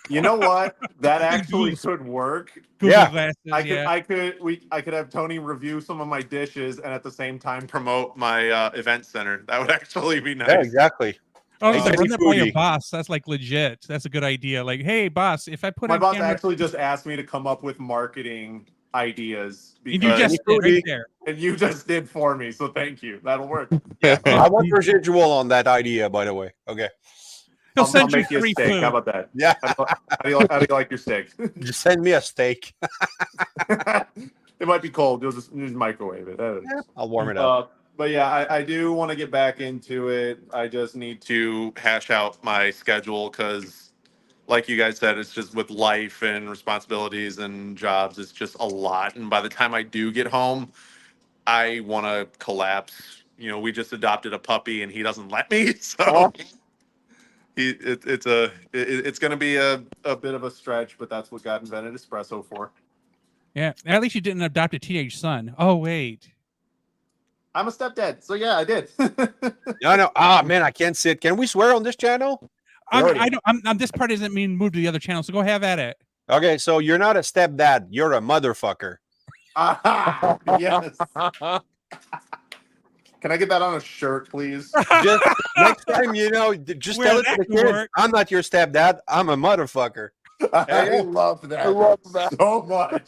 You know what? That actually could work. Google Glasses, yeah. I could have Tony review some of my dishes and at the same time promote my event center. That would actually be nice. Yeah, exactly. Oh, so run that by your boss. That's like legit. That's a good idea. Like, hey, boss, if I put my boss actually just asked me to come up with marketing ideas. And you just did right there. And you just did for me, so thank you. That'll work. Yeah. I want residual on that idea, by the way. Okay. He'll send you make you a free steak. food. How about that? Yeah. How do you like your steak? Just send me a steak. It might be cold. You'll just microwave it. Yeah, I'll warm it up. But yeah, I do want to get back into it. I just need to hash out my schedule because, like you guys said, it's just with life and responsibilities and jobs, it's just a lot. And by the time I do get home, I want to collapse. We just adopted a puppy and he doesn't let me. So it's going to be a bit of a stretch, but that's what God invented espresso for. Yeah, at least you didn't adopt a teenage son. Oh, wait. I'm a stepdad, so yeah, I did. No. Ah, man, I can't see it. Can we swear on this channel? This part doesn't mean move to the other channel, so go have at it. Okay, so you're not a stepdad. You're a motherfucker. Yes. Can I get that on a shirt, please? Just next time, just tell it to the kids. I'm not your stepdad. I'm a motherfucker. I love that. I love that so much.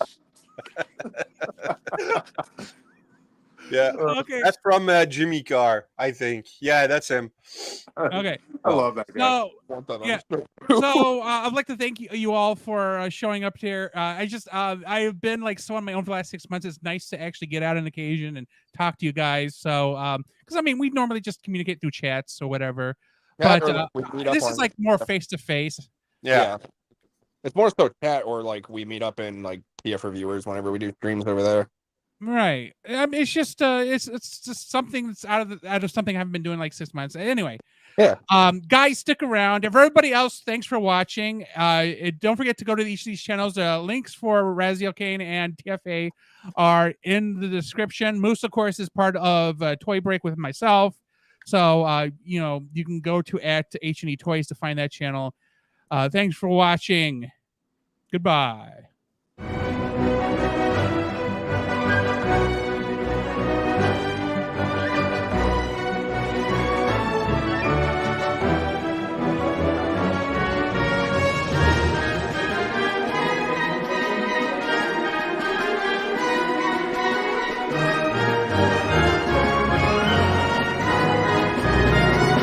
Yeah. Okay. That's from Jimmy Carr, I think. Yeah, that's him. Okay. I love that guy. So I'd like to thank you all for showing up here. I've been like so on my own for the last 6 months. It's nice to actually get out on occasion and talk to you guys. So because we normally just communicate through chats or whatever. Yeah, but this is like more face to face. Yeah. It's more so chat or like we meet up in like TF reviewers whenever we do streams over there. Right. It's just it's just something that's out of something I haven't been doing like 6 months. Anyway. Yeah. Guys, stick around. If everybody else, thanks for watching. Don't forget to go to each of these channels. Links for Raziel Kane and TFA are in the description. Moose, of course, is part of Toy Break with myself. So you can go to at HNE Toys to find that channel. Thanks for watching. Goodbye.